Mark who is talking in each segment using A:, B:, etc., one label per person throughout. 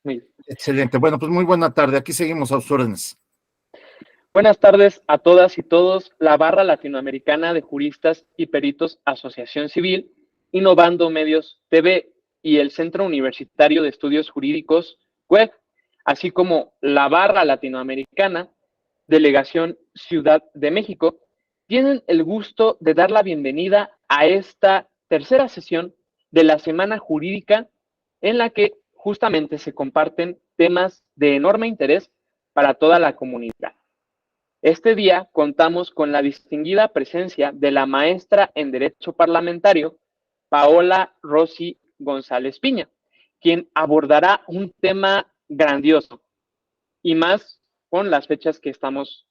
A: Muy bien.
B: Excelente. Bueno, pues muy buena tarde. Aquí seguimos a sus órdenes.
A: Buenas tardes a todas y todos. La Barra Latinoamericana de Juristas y Peritos Asociación Civil, Innovando Medios TV y el Centro Universitario de Estudios Jurídicos WEB, así como la Barra Latinoamericana, Delegación Ciudad de México, tienen el gusto de dar la bienvenida a esta tercera sesión de la Semana Jurídica en la que justamente se comparten temas de enorme interés para toda la comunidad. Este día contamos con la distinguida presencia de la maestra en Derecho Parlamentario, Paola Rossi González Piña, quien abordará un tema grandioso y más con las fechas que estamos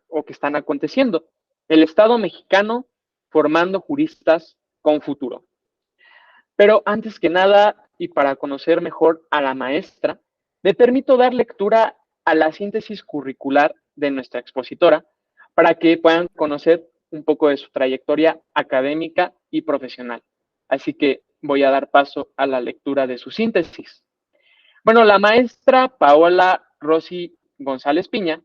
A: o que están aconteciendo. El Estado mexicano formando juristas con futuro. Pero antes que nada, y para conocer mejor a la maestra, me permito dar lectura a la síntesis curricular de nuestra expositora para que puedan conocer un poco de su trayectoria académica y profesional. Así que voy a dar paso a la lectura de su síntesis. Bueno, la maestra Paola Rossi González Piña,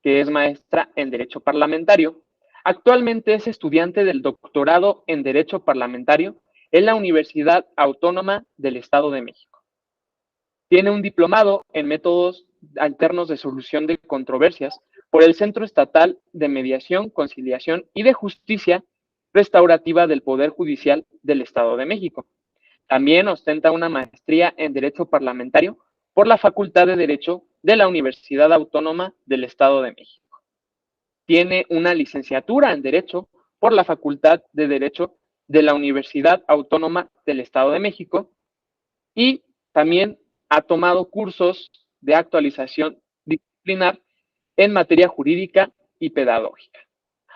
A: que es maestra en Derecho Parlamentario, actualmente es estudiante del doctorado en Derecho Parlamentario en la Universidad Autónoma del Estado de México. Tiene un diplomado en métodos alternos de solución de controversias por el Centro Estatal de Mediación, Conciliación y de Justicia Restaurativa del Poder Judicial del Estado de México. También ostenta una maestría en Derecho Parlamentario por la Facultad de Derecho de la Universidad Autónoma del Estado de México. Tiene una licenciatura en Derecho por la Facultad de Derecho de la Universidad Autónoma del Estado de México y también ha tomado cursos de actualización disciplinar en materia jurídica y pedagógica.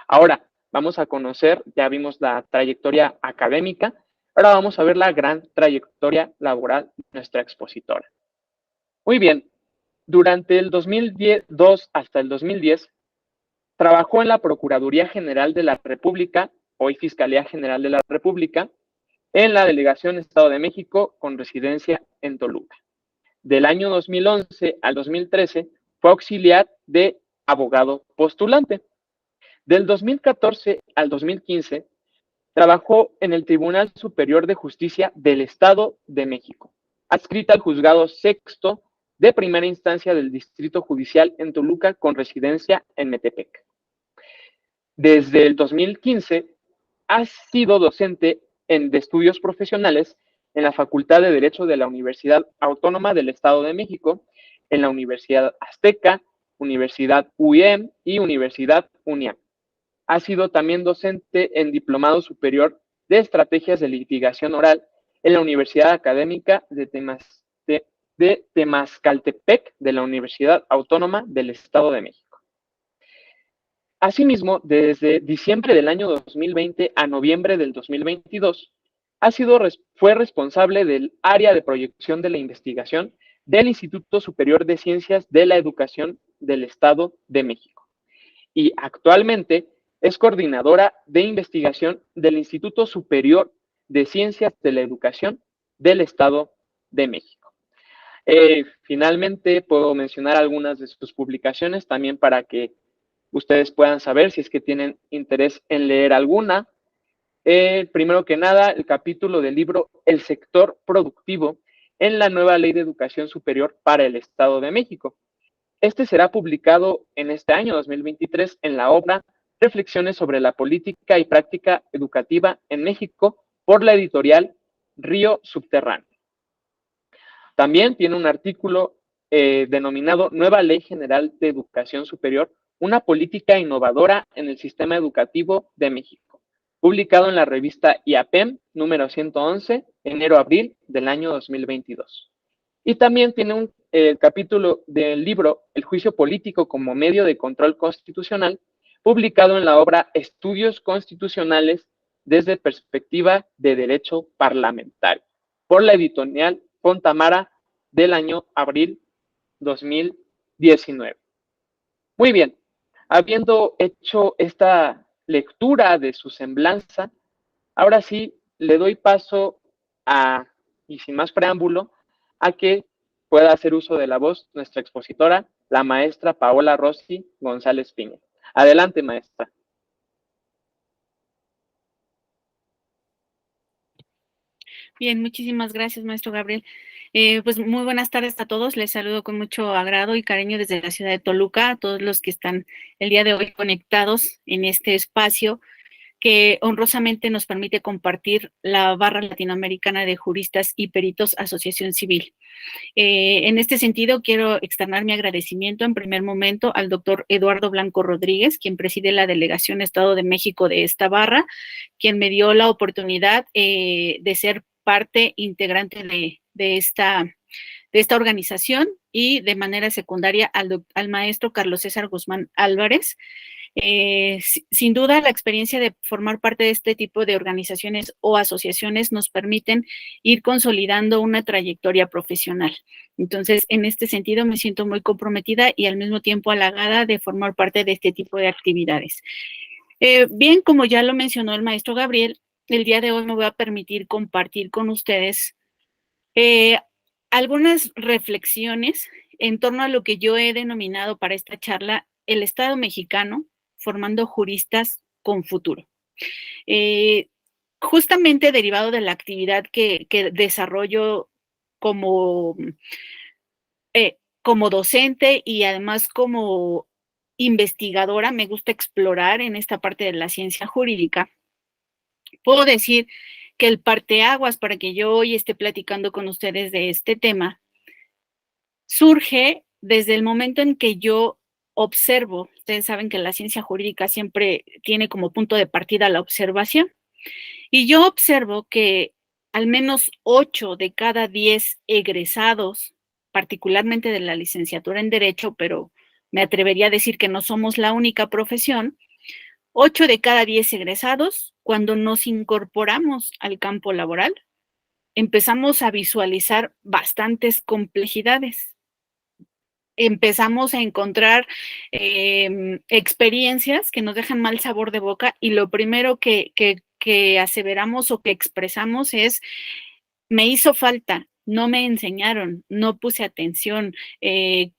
A: Ahora vamos a conocer, ya vimos la trayectoria académica, ahora vamos a ver la gran trayectoria laboral de nuestra expositora. Muy bien, durante el 2002 hasta el 2010, trabajó en la Procuraduría General de la República, hoy Fiscalía General de la República, en la Delegación Estado de México con residencia en Toluca. Del año 2011 al 2013 fue auxiliar de abogado postulante. Del 2014 al 2015 trabajó en el Tribunal Superior de Justicia del Estado de México, adscrita al Juzgado Sexto de Primera Instancia del Distrito Judicial en Toluca con residencia en Metepec. Desde el 2015 ha sido docente de estudios profesionales en la Facultad de Derecho de la Universidad Autónoma del Estado de México, en la Universidad Azteca, Universidad UIM y Universidad UNIAM. Ha sido también docente en Diplomado Superior de Estrategias de Litigación Oral en la Universidad Académica de Temascaltepec de la Universidad Autónoma del Estado de México. Asimismo, desde diciembre del año 2020 a noviembre del 2022, fue responsable del área de proyección de la investigación del Instituto Superior de Ciencias de la Educación del Estado de México. Y actualmente es coordinadora de investigación del Instituto Superior de Ciencias de la Educación del Estado de México. Finalmente, puedo mencionar algunas de sus publicaciones también para que ustedes puedan saber si es que tienen interés en leer alguna. Primero que nada, el capítulo del libro El sector productivo en la nueva Ley de Educación Superior para el Estado de México. Este será publicado en este año 2023 en la obra Reflexiones sobre la política y práctica educativa en México por la editorial Río Subterráneo. También tiene un artículo denominado Nueva Ley General de Educación Superior, una política innovadora en el sistema educativo de México, publicado en la revista IAPEM número 111, enero-abril del año 2022. Y también tiene un capítulo del libro El juicio político como medio de control constitucional, publicado en la obra Estudios Constitucionales desde perspectiva de derecho parlamentario, por la editorial Fontamara del año abril 2019. Muy bien, habiendo hecho esta lectura de su semblanza, ahora sí le doy paso a, y sin más preámbulo, a que pueda hacer uso de la voz nuestra expositora, la maestra Paola Rossi González Piña. Adelante, maestra.
C: Bien, muchísimas gracias, maestro Gabriel. Pues muy buenas tardes a todos. Les saludo con mucho agrado y cariño desde la ciudad de Toluca, a todos los que están el día de hoy conectados en este espacio que honrosamente nos permite compartir la Barra Latinoamericana de Juristas y Peritos Asociación Civil. En este sentido, quiero externar mi agradecimiento en primer momento al doctor Eduardo Blanco Rodríguez, quien preside la Delegación Estado de México de esta barra, quien me dio la oportunidad de ser parte integrante de esta organización, y de manera secundaria al maestro Carlos César Guzmán Álvarez. Sin duda, la experiencia de formar parte de este tipo de organizaciones o asociaciones nos permiten ir consolidando una trayectoria profesional. Entonces, en este sentido, me siento muy comprometida y al mismo tiempo halagada de formar parte de este tipo de actividades. Bien, como ya lo mencionó el maestro Gabriel, el día de hoy me voy a permitir compartir con ustedes algunas reflexiones en torno a lo que yo he denominado para esta charla el Estado mexicano formando juristas con futuro. Justamente derivado de la actividad que desarrollo como docente y además como investigadora, me gusta explorar en esta parte de la ciencia jurídica. Puedo decir que el parteaguas para que yo hoy esté platicando con ustedes de este tema surge desde el momento en que yo observo. Ustedes saben que la ciencia jurídica siempre tiene como punto de partida la observación, y yo observo que al menos 8 de cada 10 egresados, particularmente de la licenciatura en Derecho, pero me atrevería a decir que no somos la única profesión, 8 de cada 10 egresados, cuando nos incorporamos al campo laboral, empezamos a visualizar bastantes complejidades. Empezamos a encontrar experiencias que nos dejan mal sabor de boca, y lo primero que aseveramos o que expresamos es: me hizo falta, no me enseñaron, no puse atención,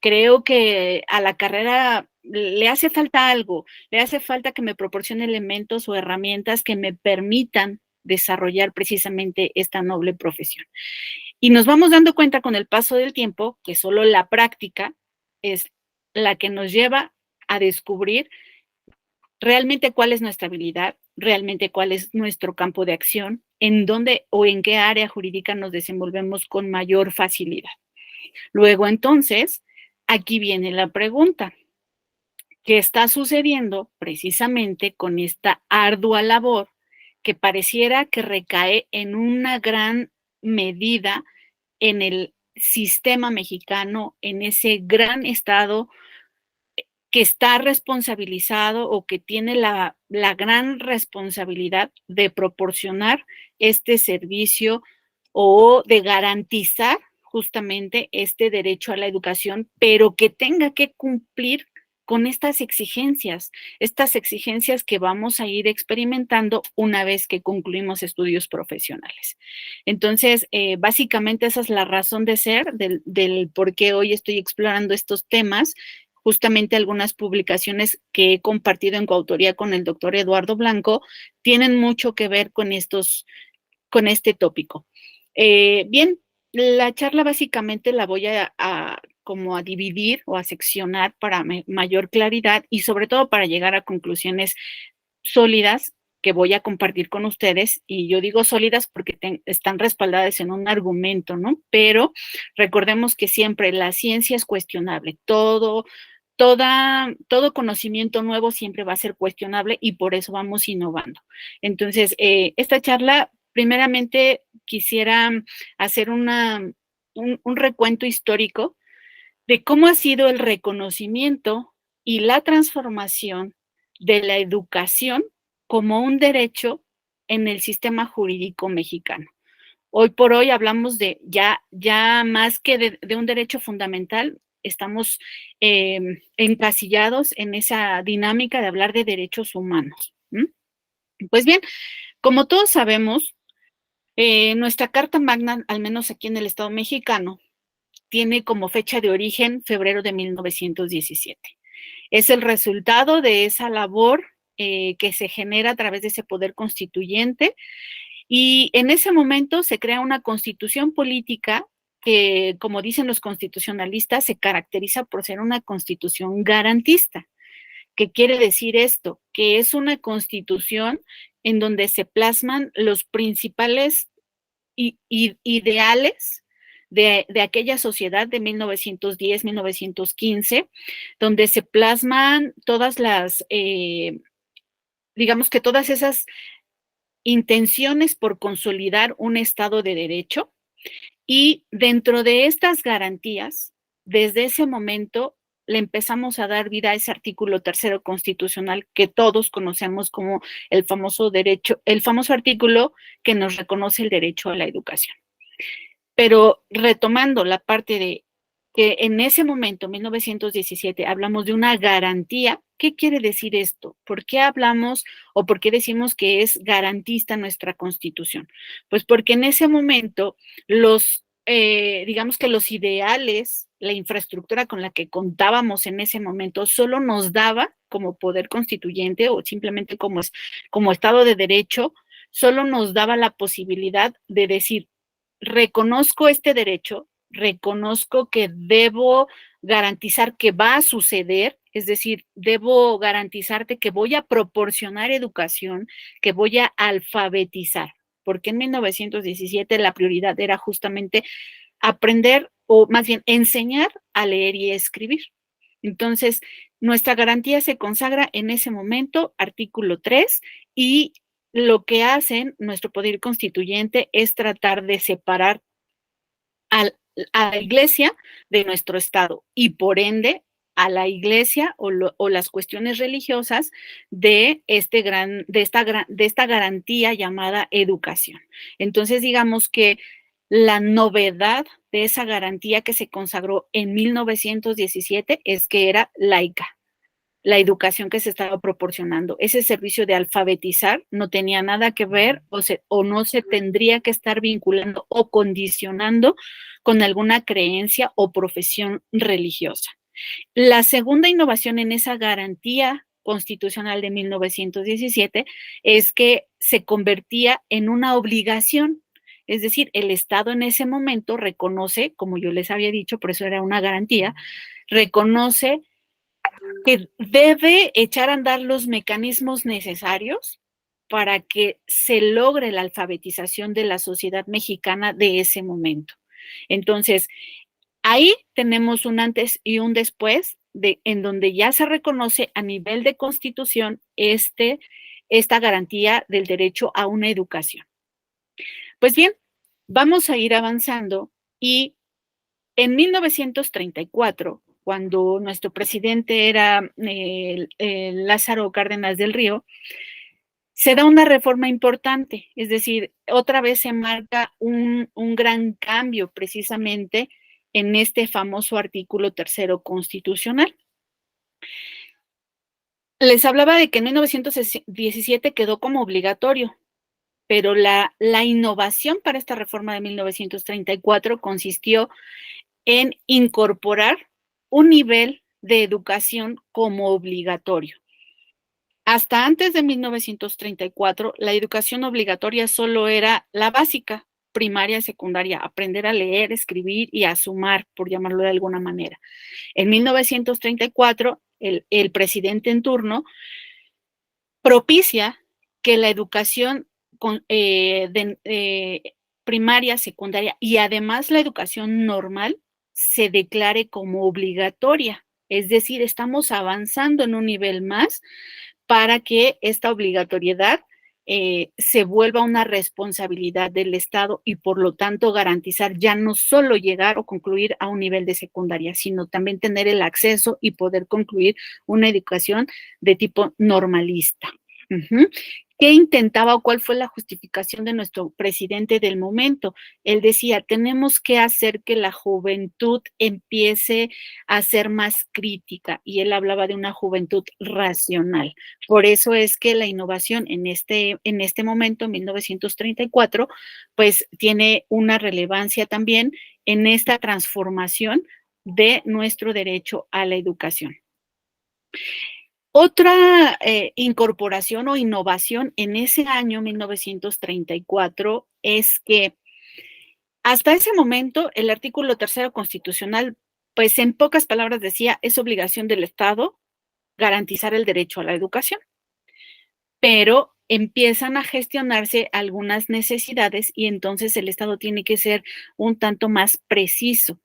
C: creo que a la carrera le hace falta algo, le hace falta que me proporcione elementos o herramientas que me permitan desarrollar precisamente esta noble profesión. Y nos vamos dando cuenta con el paso del tiempo que solo la práctica es la que nos lleva a descubrir realmente cuál es nuestra habilidad, realmente cuál es nuestro campo de acción, en dónde o en qué área jurídica nos desenvolvemos con mayor facilidad. Luego, entonces, aquí viene la pregunta: ¿qué está sucediendo precisamente con esta ardua labor que pareciera que recae en una gran medida en el sistema mexicano, en ese gran Estado que está responsabilizado o que tiene la gran responsabilidad de proporcionar este servicio o de garantizar justamente este derecho a la educación, pero que tenga que cumplir con estas exigencias que vamos a ir experimentando una vez que concluimos estudios profesionales? Entonces, básicamente esa es la razón de ser del por qué hoy estoy explorando estos temas. Justamente algunas publicaciones que he compartido en coautoría con el doctor Eduardo Blanco tienen mucho que ver con este tópico. Bien, la charla básicamente la voy como a dividir o a seccionar para mayor claridad y sobre todo para llegar a conclusiones sólidas que voy a compartir con ustedes. Y yo digo sólidas porque están respaldadas en un argumento, ¿no? Pero recordemos que siempre la ciencia es cuestionable. Todo conocimiento nuevo siempre va a ser cuestionable, y por eso vamos innovando. Entonces, esta charla, primeramente, quisiera hacer un recuento histórico de cómo ha sido el reconocimiento y la transformación de la educación como un derecho en el sistema jurídico mexicano. Hoy por hoy hablamos de ya más que de un derecho fundamental, estamos encasillados en esa dinámica de hablar de derechos humanos. Pues bien, como todos sabemos, nuestra Carta Magna, al menos aquí en el Estado mexicano, tiene como fecha de origen febrero de 1917. Es el resultado de esa labor que se genera a través de ese poder constituyente, y en ese momento se crea una constitución política que, como dicen los constitucionalistas, se caracteriza por ser una constitución garantista. ¿Qué quiere decir esto? Que es una constitución en donde se plasman los principales ideales de aquella sociedad de 1910, 1915, donde se plasman todas las, digamos que todas esas intenciones por consolidar un Estado de Derecho, y dentro de estas garantías, desde ese momento le empezamos a dar vida a ese artículo 3º constitucional que todos conocemos como el famoso artículo que nos reconoce el derecho a la educación. Pero retomando la parte de que en ese momento, 1917, hablamos de una garantía. ¿Qué quiere decir esto? ¿Por qué hablamos o por qué decimos que es garantista nuestra Constitución? Pues porque en ese momento digamos que los ideales, la infraestructura con la que contábamos en ese momento solo nos daba como poder constituyente o simplemente como Estado de Derecho, solo nos daba la posibilidad de decir, reconozco este derecho, reconozco que debo garantizar que va a suceder, es decir, debo garantizarte que voy a proporcionar educación, que voy a alfabetizar, porque en 1917 la prioridad era justamente aprender, o más bien enseñar a leer y escribir. Entonces, nuestra garantía se consagra en ese momento, artículo 3, y lo que hacen nuestro poder constituyente es tratar de separar a la iglesia de nuestro Estado y por ende a la iglesia o las cuestiones religiosas de esta garantía llamada educación. Entonces, digamos que la novedad de esa garantía que se consagró en 1917 es que era laica. La educación que se estaba proporcionando, ese servicio de alfabetizar no tenía nada que ver o no se tendría que estar vinculando o condicionando con alguna creencia o profesión religiosa. La segunda innovación en esa garantía constitucional de 1917 es que se convertía en una obligación, es decir, el Estado en ese momento reconoce, como yo les había dicho, por eso era una garantía, reconoce que debe echar a andar los mecanismos necesarios para que se logre la alfabetización de la sociedad mexicana de ese momento. Entonces, ahí tenemos un antes y un después, en donde ya se reconoce a nivel de Constitución esta garantía del derecho a una educación. Pues bien, vamos a ir avanzando y en 1934, cuando nuestro presidente era Lázaro Cárdenas del Río, se da una reforma importante, es decir, otra vez se marca un gran cambio precisamente en este famoso artículo 3º constitucional. Les hablaba de que en 1917 quedó como obligatorio, pero la innovación para esta reforma de 1934 consistió en incorporar un nivel de educación como obligatorio. Hasta antes de 1934, la educación obligatoria solo era la básica, primaria, secundaria, aprender a leer, escribir y a sumar, por llamarlo de alguna manera. En 1934, el presidente en turno propicia que la educación primaria, secundaria y además la educación normal se declare como obligatoria. Es decir, estamos avanzando en un nivel más para que esta obligatoriedad se vuelva una responsabilidad del Estado y por lo tanto garantizar ya no solo llegar o concluir a un nivel de secundaria, sino también tener el acceso y poder concluir una educación de tipo normalista. ¿Qué intentaba o cuál fue la justificación de nuestro presidente del momento? Él decía, tenemos que hacer que la juventud empiece a ser más crítica, y él hablaba de una juventud racional. Por eso es que la innovación en este momento, 1934, pues tiene una relevancia también en esta transformación de nuestro derecho a la educación. Otra incorporación o innovación en ese año 1934 es que hasta ese momento el artículo 3 constitucional, pues en pocas palabras decía, es obligación del Estado garantizar el derecho a la educación, pero empiezan a gestionarse algunas necesidades y entonces el Estado tiene que ser un tanto más preciso.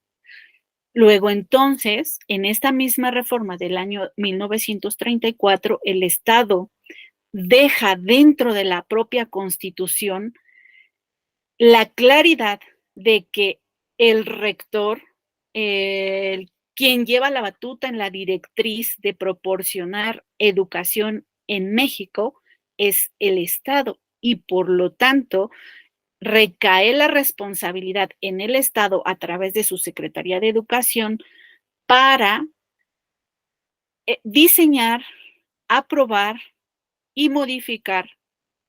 C: Luego, entonces, en esta misma reforma del año 1934, el Estado deja dentro de la propia Constitución la claridad de que el rector, quien lleva la batuta en la directriz de proporcionar educación en México, es el Estado, y por lo tanto recae la responsabilidad en el Estado a través de su Secretaría de Educación para diseñar, aprobar y modificar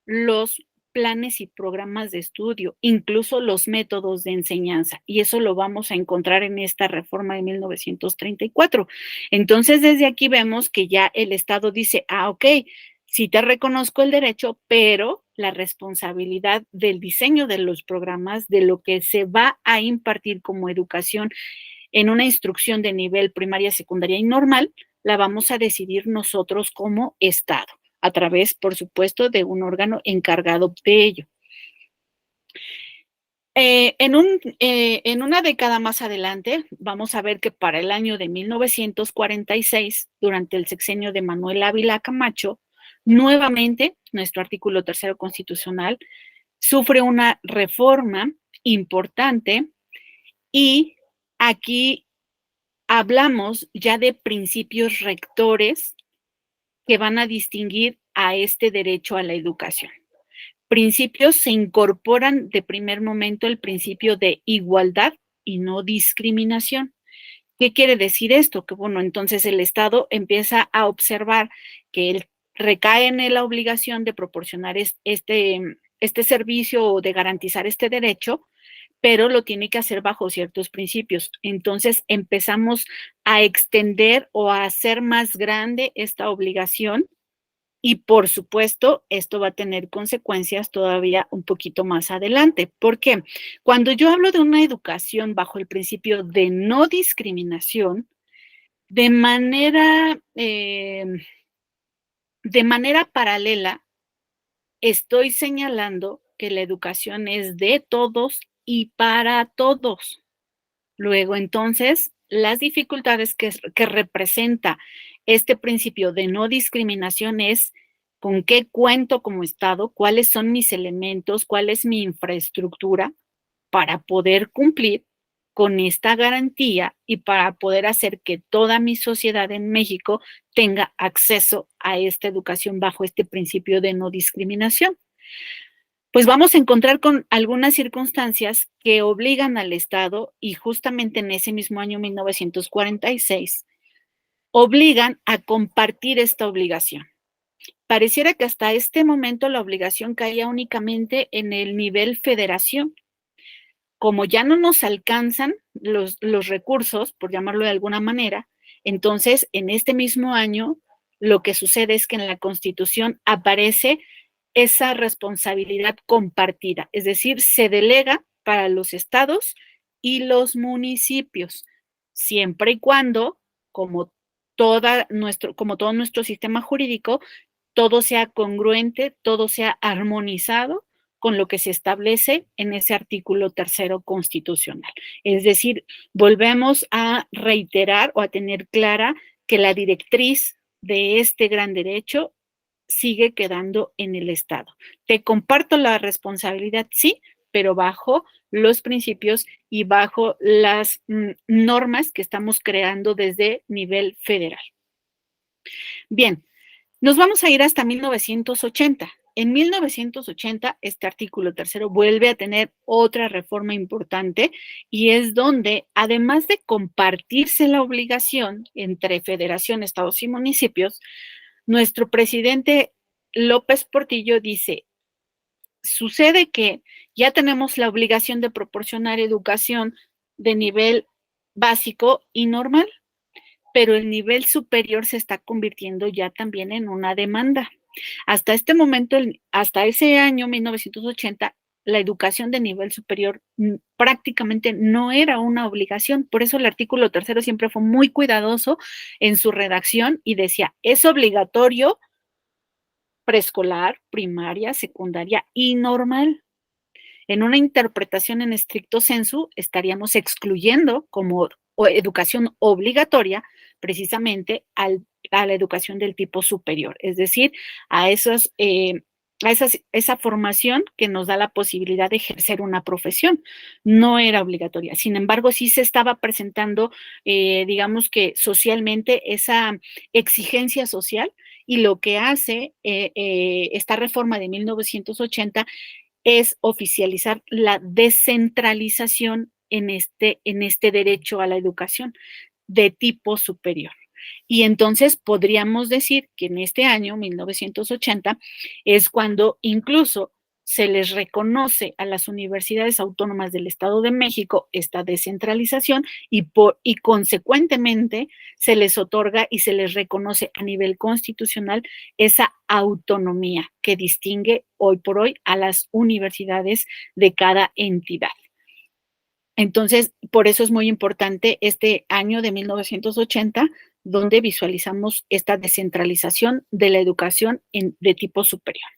C: los planes y programas de estudio, incluso los métodos de enseñanza. Y eso lo vamos a encontrar en esta reforma de 1934. Entonces, desde aquí vemos que ya el Estado dice, ok, sí te reconozco el derecho, pero la responsabilidad del diseño de los programas, de lo que se va a impartir como educación en una instrucción de nivel primaria, secundaria y normal, la vamos a decidir nosotros como Estado, a través, por supuesto, de un órgano encargado de ello. En una década más adelante, vamos a ver que para el año de 1946, durante el sexenio de Manuel Ávila Camacho, nuevamente nuestro artículo 3 constitucional sufre una reforma importante y aquí hablamos ya de principios rectores que van a distinguir a este derecho a la educación. Principios se incorporan de primer momento el principio de igualdad y no discriminación. ¿Qué quiere decir esto? Que bueno, entonces el Estado empieza a observar que él recae en la obligación de proporcionar este servicio o de garantizar este derecho, pero lo tiene que hacer bajo ciertos principios. Entonces empezamos a extender o a hacer más grande esta obligación y, por supuesto, esto va a tener consecuencias todavía un poquito más adelante. ¿Por qué? Cuando yo hablo de una educación bajo el principio de no discriminación, de manera paralela, estoy señalando que la educación es de todos y para todos. Luego, entonces, las dificultades que representa este principio de no discriminación es con qué cuento como Estado, cuáles son mis elementos, cuál es mi infraestructura para poder cumplir con esta garantía y para poder hacer que toda mi sociedad en México tenga acceso a esta educación bajo este principio de no discriminación. Pues vamos a encontrar con algunas circunstancias que obligan al Estado, y justamente en ese mismo año 1946, obligan a compartir esta obligación. Pareciera que hasta este momento la obligación caía únicamente en el nivel federación. Como ya no nos alcanzan los recursos, por llamarlo de alguna manera, entonces en este mismo año lo que sucede es que en la Constitución aparece esa responsabilidad compartida, es decir, se delega para los estados y los municipios, siempre y cuando, como todo nuestro sistema jurídico, todo sea congruente, todo sea armonizado con lo que se establece en ese artículo 3 constitucional. Es decir, volvemos a reiterar o a tener clara que la directriz de este gran derecho sigue quedando en el Estado. Te comparto la responsabilidad, sí, pero bajo los principios y bajo las normas que estamos creando desde nivel federal. Bien, nos vamos a ir hasta 1980. En 1980, este artículo tercero vuelve a tener otra reforma importante y es donde, además de compartirse la obligación entre federación, estados y municipios, nuestro presidente López Portillo dice, sucede que ya tenemos la obligación de proporcionar educación de nivel básico y normal, pero el nivel superior se está convirtiendo ya también en una demanda. Hasta este momento, hasta ese año 1980, la educación de nivel superior prácticamente no era una obligación. Por eso el artículo tercero siempre fue muy cuidadoso en su redacción y decía, es obligatorio preescolar, primaria, secundaria y normal. En una interpretación en estricto sensu, estaríamos excluyendo como educación obligatoria precisamente a la educación del tipo superior, es decir, a esa formación que nos da la posibilidad de ejercer una profesión. No era obligatoria. Sin embargo, sí se estaba presentando, digamos que socialmente, esa exigencia social, y lo que hace esta reforma de 1980 es oficializar la descentralización en este derecho a la educación de tipo superior. Y entonces podríamos decir que en este año, 1980, es cuando incluso se les reconoce a las universidades autónomas del Estado de México esta descentralización y consecuentemente se les otorga y se les reconoce a nivel constitucional esa autonomía que distingue hoy por hoy a las universidades de cada entidad. Entonces, por eso es muy importante este año de 1980, donde visualizamos esta descentralización de la educación de tipo superior.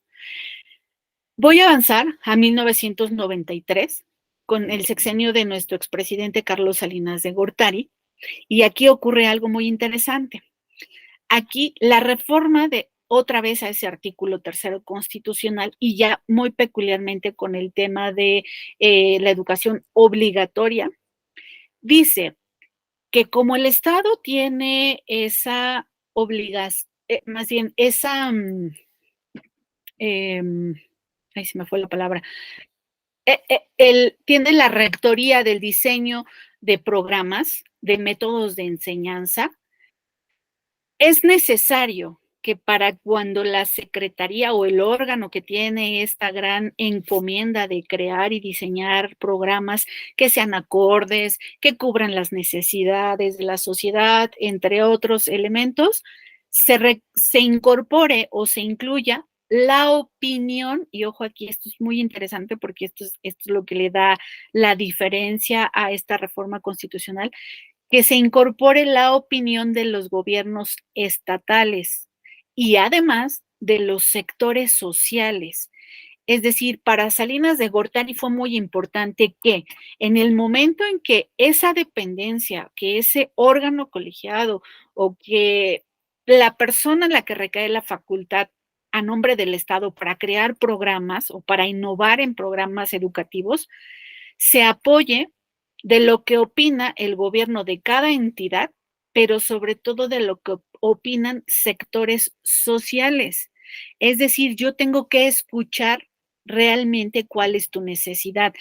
C: Voy a avanzar a 1993 con el sexenio de nuestro expresidente Carlos Salinas de Gortari, y aquí ocurre algo muy interesante. Aquí la reforma de otra vez a ese artículo tercero constitucional y ya muy peculiarmente con el tema de la educación obligatoria, dice que como el Estado tiene esa obligación, más bien esa, ahí se me fue la palabra, él tiene la rectoría del diseño de programas, de métodos de enseñanza. Es necesario que para cuando la secretaría o el órgano que tiene esta gran encomienda de crear y diseñar programas que sean acordes, que cubran las necesidades de la sociedad, entre otros elementos, se incorpore o se incluya la opinión, y ojo aquí, esto es muy interesante porque esto es lo que le da la diferencia a esta reforma constitucional, que se incorpore la opinión de los gobiernos estatales y además de los sectores sociales. Es decir, para Salinas de Gortari fue muy importante que en el momento en que esa dependencia, que ese órgano colegiado o que la persona en la que recae la facultad a nombre del Estado para crear programas o para innovar en programas educativos, se apoye de lo que opina el gobierno de cada entidad, pero sobre todo de lo que opinan sectores sociales. Es decir, yo tengo que escuchar realmente cuál es tu necesidad.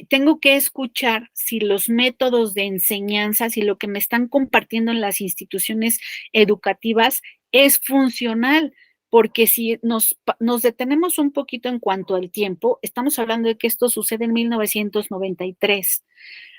C: Tengo que escuchar si los métodos de enseñanza, si lo que me están compartiendo en las instituciones educativas es funcional, porque si nos detenemos un poquito en cuanto al tiempo, estamos hablando de que esto sucede en 1993.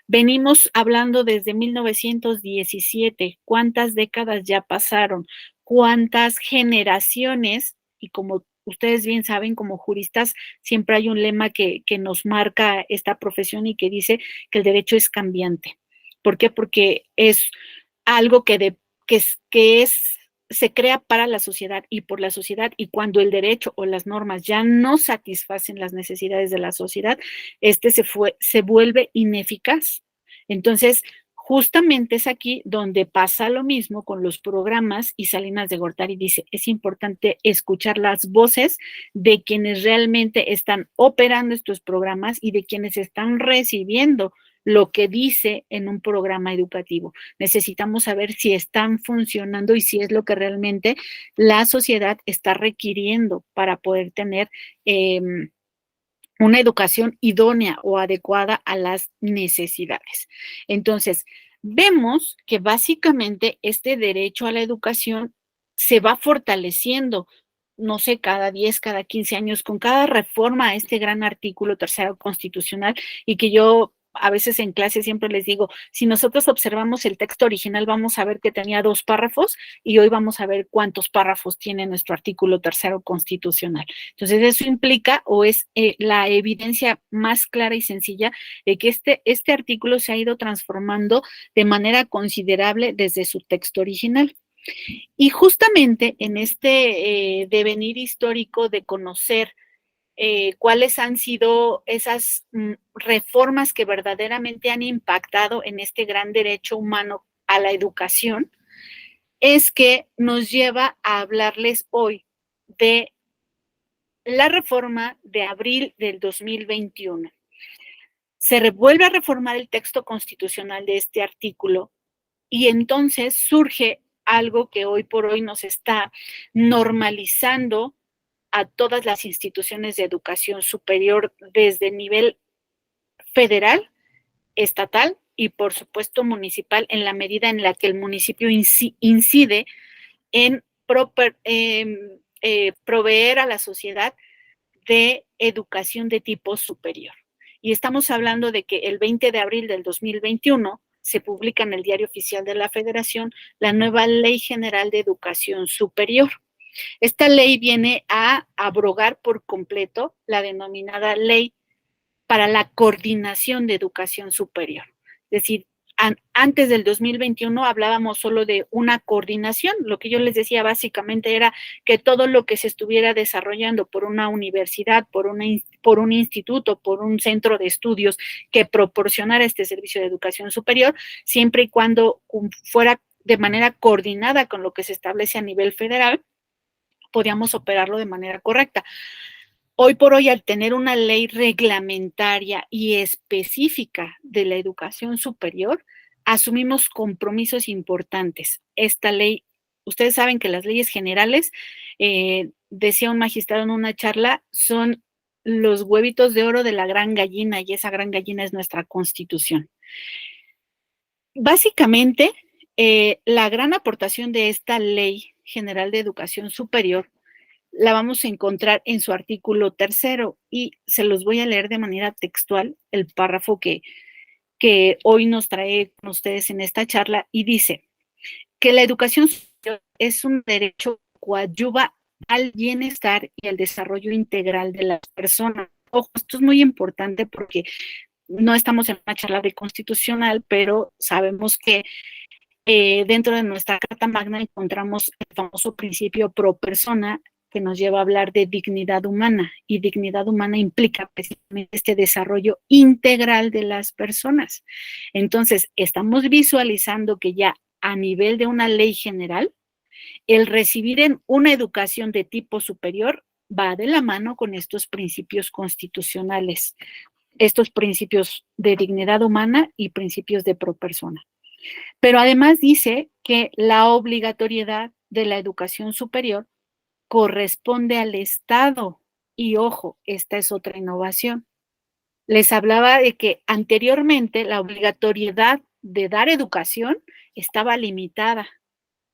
C: Venimos hablando desde 1917, cuántas décadas ya pasaron, cuántas generaciones, y como ustedes bien saben, como juristas, siempre hay un lema que nos marca esta profesión y que dice que el derecho es cambiante. ¿Por qué? Porque es algo que se crea para la sociedad y por la sociedad, y cuando el derecho o las normas ya no satisfacen las necesidades de la sociedad, se vuelve ineficaz. Entonces, justamente es aquí donde pasa lo mismo con los programas, y Salinas de Gortari dice, es importante escuchar las voces de quienes realmente están operando estos programas y de quienes están recibiendo lo que dice en un programa educativo. Necesitamos saber si están funcionando y si es lo que realmente la sociedad está requiriendo para poder tener una educación idónea o adecuada a las necesidades. Entonces, vemos que básicamente este derecho a la educación se va fortaleciendo, no sé, cada 10, cada 15 años, con cada reforma a este gran artículo tercero constitucional, y que yo a veces en clase siempre les digo, si nosotros observamos el texto original, vamos a ver que tenía 2 párrafos, y hoy vamos a ver cuántos párrafos tiene nuestro artículo tercero constitucional. Entonces, eso implica, o es la evidencia más clara y sencilla de que este artículo se ha ido transformando de manera considerable desde su texto original. Y justamente en este devenir histórico de conocer cuáles han sido esas reformas que verdaderamente han impactado en este gran derecho humano a la educación, es que nos lleva a hablarles hoy de la reforma de abril del 2021. Se vuelve a reformar el texto constitucional de este artículo, y entonces surge algo que hoy por hoy nos está normalizando a todas las instituciones de educación superior desde nivel federal, estatal y por supuesto municipal, en la medida en la que el municipio incide en proveer a la sociedad de educación de tipo superior. Y estamos hablando de que el 20 de abril del 2021 se publica en el Diario Oficial de la Federación la nueva Ley General de Educación Superior. Esta ley viene a abrogar por completo la denominada Ley para la Coordinación de Educación Superior. Es decir, antes del 2021 hablábamos solo de una coordinación. Lo que yo les decía básicamente era que todo lo que se estuviera desarrollando por una universidad, por un instituto, por un centro de estudios que proporcionara este servicio de educación superior, siempre y cuando fuera de manera coordinada con lo que se establece a nivel federal, podíamos operarlo de manera correcta. Hoy por hoy, al tener una ley reglamentaria y específica de la educación superior, asumimos compromisos importantes. Esta ley, ustedes saben que las leyes generales, decía un magistrado en una charla, son los huevitos de oro de la gran gallina, y esa gran gallina es nuestra Constitución. Básicamente, la gran aportación de esta Ley General de Educación Superior la vamos a encontrar en su artículo 3, y se los voy a leer de manera textual, el párrafo que hoy nos trae con ustedes en esta charla, y dice que la educación superior es un derecho que coadyuva al bienestar y al desarrollo integral de las personas. Ojo, esto es muy importante porque no estamos en una charla de constitucional, pero sabemos que dentro de nuestra Carta Magna encontramos el famoso principio pro persona, que nos lleva a hablar de dignidad humana, y dignidad humana implica precisamente este desarrollo integral de las personas. Entonces, estamos visualizando que ya a nivel de una ley general, el recibir en una educación de tipo superior va de la mano con estos principios constitucionales, estos principios de dignidad humana y principios de pro persona. Pero además dice que la obligatoriedad de la educación superior corresponde al Estado. Y ojo, esta es otra innovación. Les hablaba de que anteriormente la obligatoriedad de dar educación estaba limitada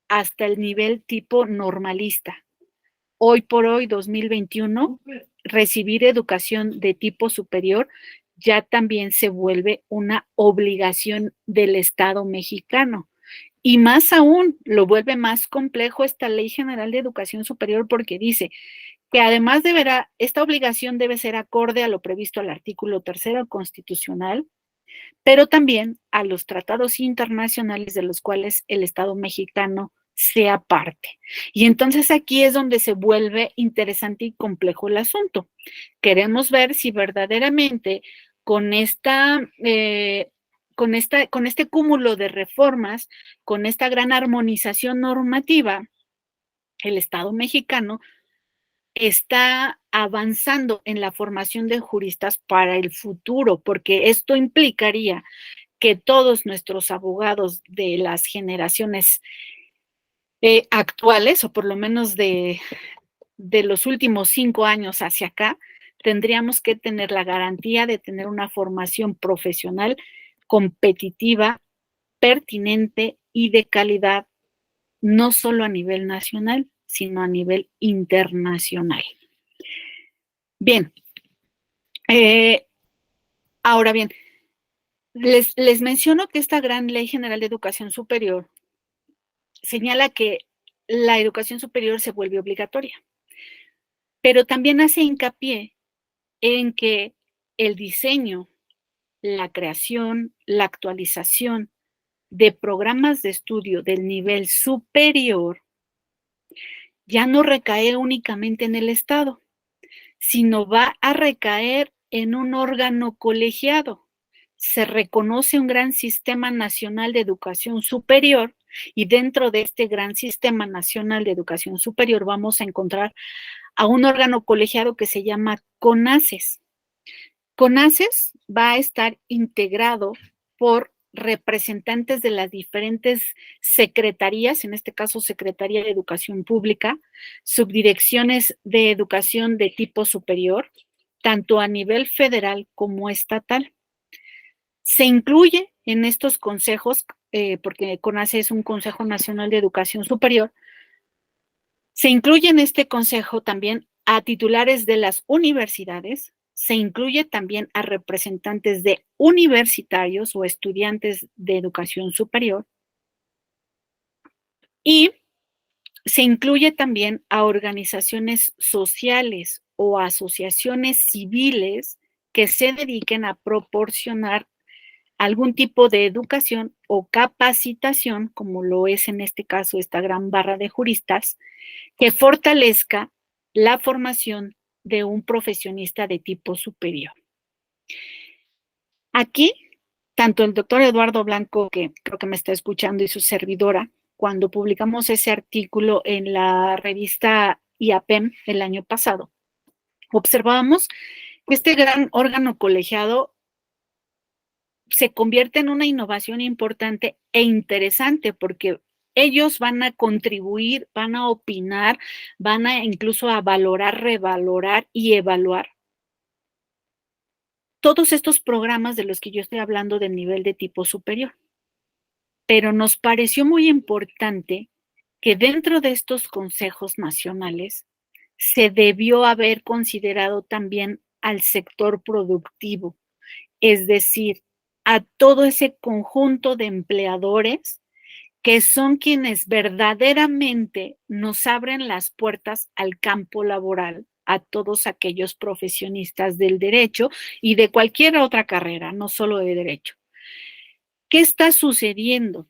C: hasta el nivel tipo normalista. Hoy por hoy, 2021, recibir educación de tipo superior ya también se vuelve una obligación del Estado mexicano. Y más aún, lo vuelve más complejo esta Ley General de Educación Superior, porque dice que además esta obligación debe ser acorde a lo previsto al artículo 3 constitucional, pero también a los tratados internacionales de los cuales el Estado mexicano sea parte. Y entonces aquí es donde se vuelve interesante y complejo el asunto. Queremos ver si verdaderamente con este cúmulo de reformas, con esta gran armonización normativa, el Estado mexicano está avanzando en la formación de juristas para el futuro, porque esto implicaría que todos nuestros abogados de las generaciones actuales, o por lo menos de los últimos 5 años hacia acá, tendríamos que tener la garantía de tener una formación profesional competitiva, pertinente y de calidad, no solo a nivel nacional, sino a nivel internacional. Bien, ahora bien, les menciono que esta gran Ley General de Educación Superior señala que la educación superior se vuelve obligatoria, pero también hace hincapié en que el diseño, la creación, la actualización de programas de estudio del nivel superior ya no recae únicamente en el Estado, sino va a recaer en un órgano colegiado. Se reconoce un gran sistema nacional de educación superior y dentro de este gran sistema nacional de educación superior vamos a encontrar a un órgano colegiado que se llama CONACES. CONACES va a estar integrado por representantes de las diferentes secretarías, en este caso Secretaría de Educación Pública, subdirecciones de educación de tipo superior, tanto a nivel federal como estatal. Se incluye en estos consejos, porque CONACES es un Consejo Nacional de Educación Superior, se incluye en este consejo también a titulares de las universidades, se incluye también a representantes de universitarios o estudiantes de educación superior y se incluye también a organizaciones sociales o asociaciones civiles que se dediquen a proporcionar algún tipo de educación o capacitación, como lo es en este caso esta gran barra de juristas, que fortalezca la formación de un profesionista de tipo superior. Aquí, tanto el doctor Eduardo Blanco, que creo que me está escuchando, y su servidora, cuando publicamos ese artículo en la revista IAPEM el año pasado, observábamos que este gran órgano colegiado se convierte en una innovación importante e interesante porque ellos van a contribuir, van a opinar, van a incluso a valorar, revalorar y evaluar todos estos programas de los que yo estoy hablando del nivel de tipo superior. Pero nos pareció muy importante que dentro de estos consejos nacionales se debió haber considerado también al sector productivo, es decir, a todo ese conjunto de empleadores que son quienes verdaderamente nos abren las puertas al campo laboral, a todos aquellos profesionistas del derecho y de cualquier otra carrera, no solo de derecho. ¿Qué está sucediendo?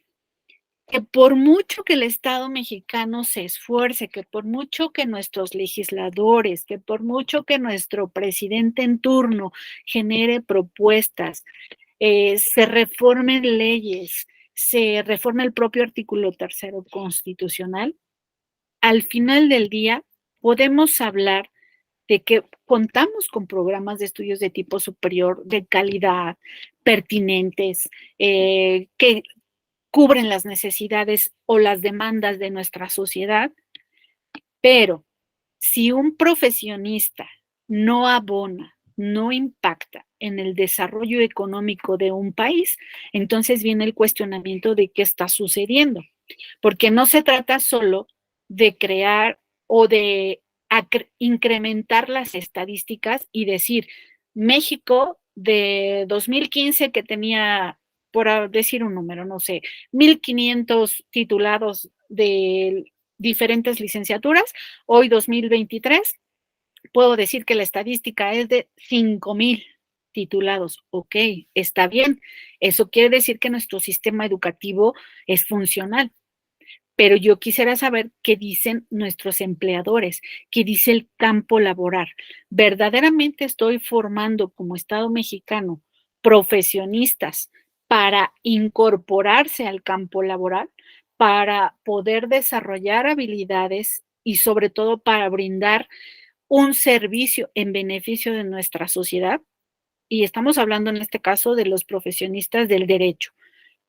C: Que por mucho que el Estado mexicano se esfuerce, que por mucho que nuestros legisladores, que por mucho que nuestro presidente en turno genere propuestas, se reformen leyes, se reforme el propio artículo 3º constitucional, al final del día podemos hablar de que contamos con programas de estudios de tipo superior, de calidad, pertinentes, que cubren las necesidades o las demandas de nuestra sociedad, pero si un profesionista no abona, no impacta en el desarrollo económico de un país, entonces viene el cuestionamiento de qué está sucediendo, porque no se trata solo de crear o de incrementar las estadísticas y decir, México de 2015 que tenía, por decir un número, no sé, 1,500 titulados de diferentes licenciaturas, hoy 2023, puedo decir que la estadística es de 5,000 titulados. Ok, está bien. Eso quiere decir que nuestro sistema educativo es funcional. Pero yo quisiera saber qué dicen nuestros empleadores, qué dice el campo laboral. ¿Verdaderamente estoy formando como Estado mexicano profesionistas para incorporarse al campo laboral, para poder desarrollar habilidades y sobre todo para brindar un servicio en beneficio de nuestra sociedad, y estamos hablando en este caso de los profesionistas del derecho,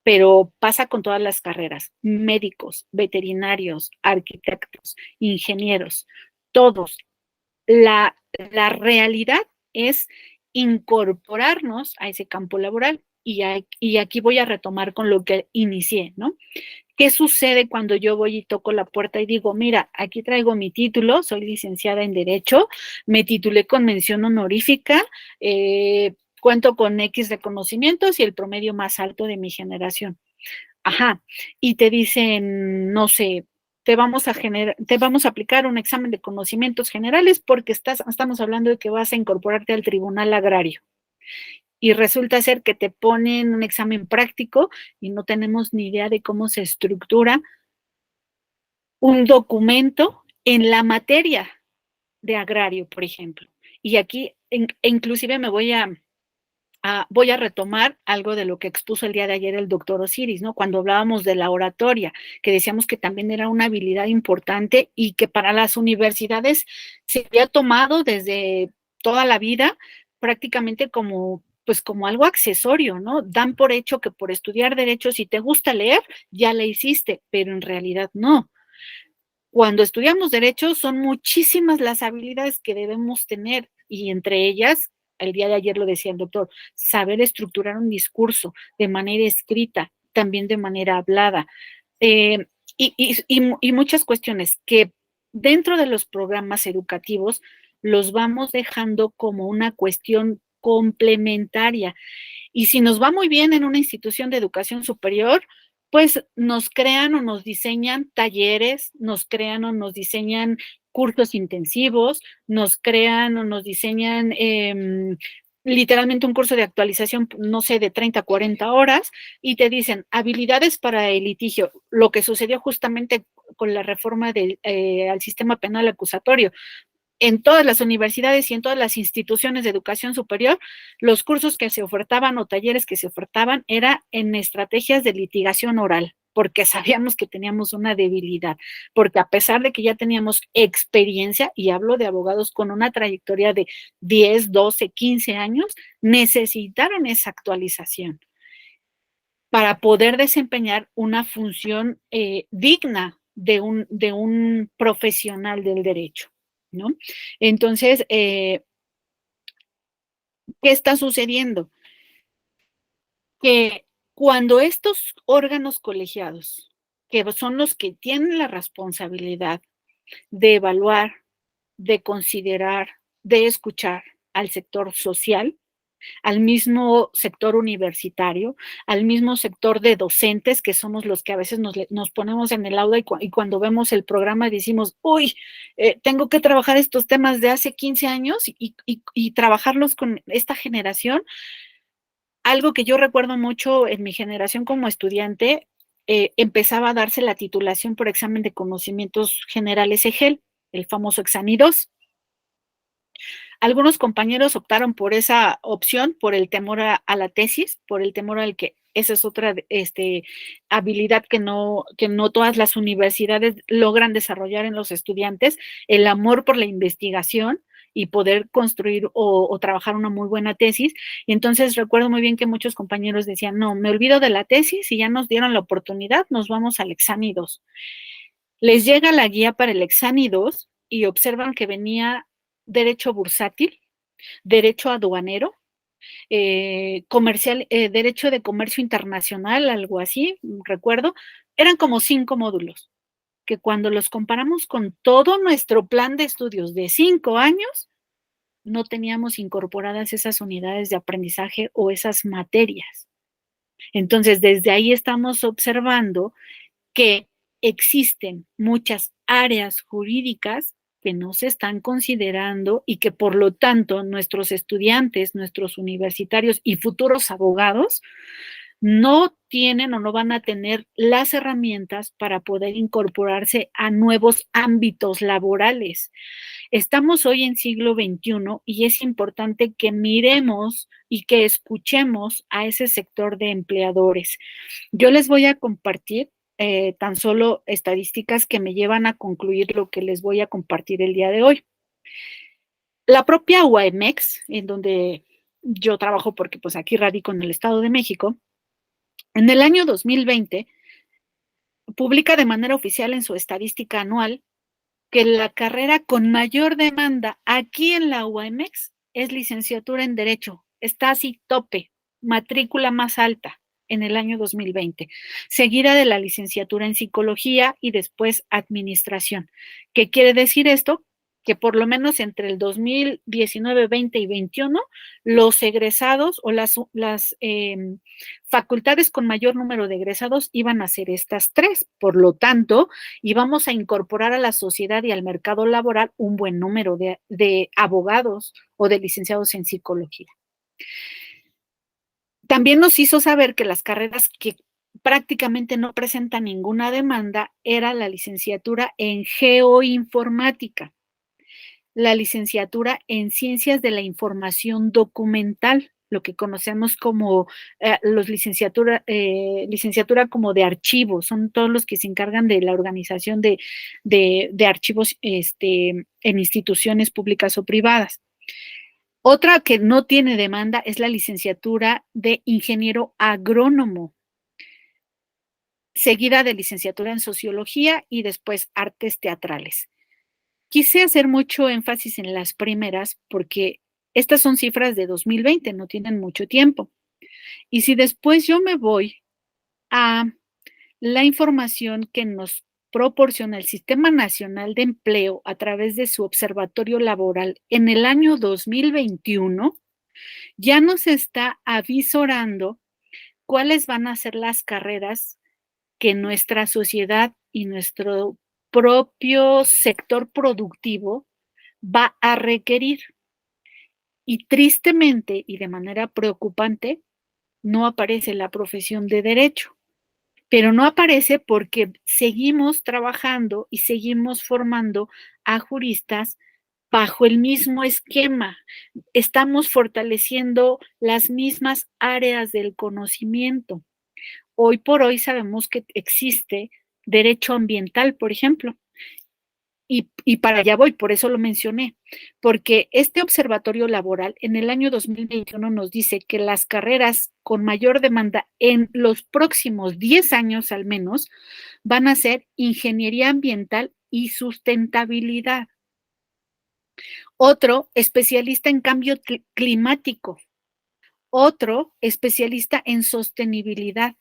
C: pero pasa con todas las carreras, médicos, veterinarios, arquitectos, ingenieros, todos. La realidad es incorporarnos a ese campo laboral y aquí voy a retomar con lo que inicié, ¿no? ¿Qué sucede cuando yo voy y toco la puerta y digo, mira, aquí traigo mi título, soy licenciada en Derecho, me titulé con mención honorífica, cuento con X reconocimientos y el promedio más alto de mi generación? Ajá, y te dicen, no sé, te vamos a aplicar un examen de conocimientos generales porque estamos hablando de que vas a incorporarte al tribunal agrario. Y resulta ser que te ponen un examen práctico y no tenemos ni idea de cómo se estructura un documento en la materia de agrario, por ejemplo. Y aquí inclusive me voy a retomar algo de lo que expuso el día de ayer el doctor Osiris, ¿no? Cuando hablábamos de la oratoria, que decíamos que también era una habilidad importante y que para las universidades se había tomado desde toda la vida prácticamente como pues como algo accesorio, ¿no? Dan por hecho que por estudiar derecho, si te gusta leer, ya le hiciste, pero en realidad no. Cuando estudiamos derecho son muchísimas las habilidades que debemos tener y entre ellas, el día de ayer lo decía el doctor, saber estructurar un discurso de manera escrita, también de manera hablada, eh, y muchas cuestiones que dentro de los programas educativos los vamos dejando como una cuestión complementaria. Y si nos va muy bien en una institución de educación superior, pues nos crean o nos diseñan talleres, nos crean o nos diseñan cursos intensivos, nos crean o nos diseñan literalmente un curso de actualización, no sé, de 30, 40 horas, y te dicen habilidades para el litigio, lo que sucedió justamente con la reforma al sistema penal acusatorio. En todas las universidades y en todas las instituciones de educación superior, los cursos que se ofertaban o talleres que se ofertaban era en estrategias de litigación oral, porque sabíamos que teníamos una debilidad, porque a pesar de que ya teníamos experiencia, y hablo de abogados con una trayectoria de 10, 12, 15 años, necesitaron esa actualización para poder desempeñar una función digna de un profesional del derecho, ¿no? Entonces, ¿qué está sucediendo? Que cuando estos órganos colegiados, que son los que tienen la responsabilidad de evaluar, de considerar, de escuchar al sector social, al mismo sector universitario, al mismo sector de docentes, que somos los que a veces nos ponemos en el aula y cuando vemos el programa decimos, uy, tengo que trabajar estos temas de hace 15 años y trabajarlos con esta generación. Algo que yo recuerdo mucho en mi generación como estudiante, empezaba a darse la titulación por examen de conocimientos generales EGEL, el famoso Exani 2. Algunos compañeros optaron por esa opción por el temor a la tesis, por el temor al que esa es otra habilidad que no todas las universidades logran desarrollar en los estudiantes, el amor por la investigación y poder construir o trabajar una muy buena tesis. Y entonces recuerdo muy bien que muchos compañeros decían, no, me olvido de la tesis y ya nos dieron la oportunidad, nos vamos al Exani 2. Les llega la guía para el Exani 2 y observan que venía derecho bursátil, derecho aduanero, comercial, derecho de comercio internacional, algo así, recuerdo. Eran como 5 módulos, que cuando los comparamos con todo nuestro plan de estudios de 5 años, no teníamos incorporadas esas unidades de aprendizaje o esas materias. Entonces, desde ahí estamos observando que existen muchas áreas jurídicas que no se están considerando y que por lo tanto nuestros estudiantes, nuestros universitarios y futuros abogados no tienen o no van a tener las herramientas para poder incorporarse a nuevos ámbitos laborales. Estamos hoy en siglo XXI y es importante que miremos y que escuchemos a ese sector de empleadores. Yo les voy a compartir tan solo estadísticas que me llevan a concluir lo que les voy a compartir el día de hoy. La propia UAMX, en donde yo trabajo porque pues aquí radico en el Estado de México, en el año 2020 publica de manera oficial en su estadística anual que la carrera con mayor demanda aquí en la UAMX es licenciatura en Derecho. Está así tope, matrícula más alta en el año 2020, seguida de la licenciatura en Psicología y después Administración. ¿Qué quiere decir esto? Que por lo menos entre el 2019, 20 y 21, los egresados o las facultades con mayor número de egresados iban a ser estas tres. Por lo tanto, íbamos a incorporar a la sociedad y al mercado laboral un buen número de abogados o de licenciados en psicología. También nos hizo saber que las carreras que prácticamente no presentan ninguna demanda era la licenciatura en geoinformática, la licenciatura en ciencias de la información documental, lo que conocemos como licenciatura como de archivos, son todos los que se encargan de la organización de archivos en instituciones públicas o privadas. Otra que no tiene demanda es la licenciatura de ingeniero agrónomo, seguida de licenciatura en sociología y después artes teatrales. Quise hacer mucho énfasis en las primeras porque estas son cifras de 2020, no tienen mucho tiempo. Y si después yo me voy a la información que nos proporciona el Sistema Nacional de Empleo a través de su observatorio laboral en el año 2021, ya nos está avisorando cuáles van a ser las carreras que nuestra sociedad y nuestro propio sector productivo va a requerir. Y tristemente y de manera preocupante, no aparece la profesión de derecho. Pero no aparece porque seguimos trabajando y seguimos formando a juristas bajo el mismo esquema. Estamos fortaleciendo las mismas áreas del conocimiento. Hoy por hoy sabemos que existe derecho ambiental, por ejemplo. Y para allá voy, por eso lo mencioné, porque este observatorio laboral en el año 2021 nos dice que las carreras con mayor demanda en los próximos 10 años al menos van a ser ingeniería ambiental y sustentabilidad. Otro, especialista en cambio climático. Otro, especialista en sostenibilidad.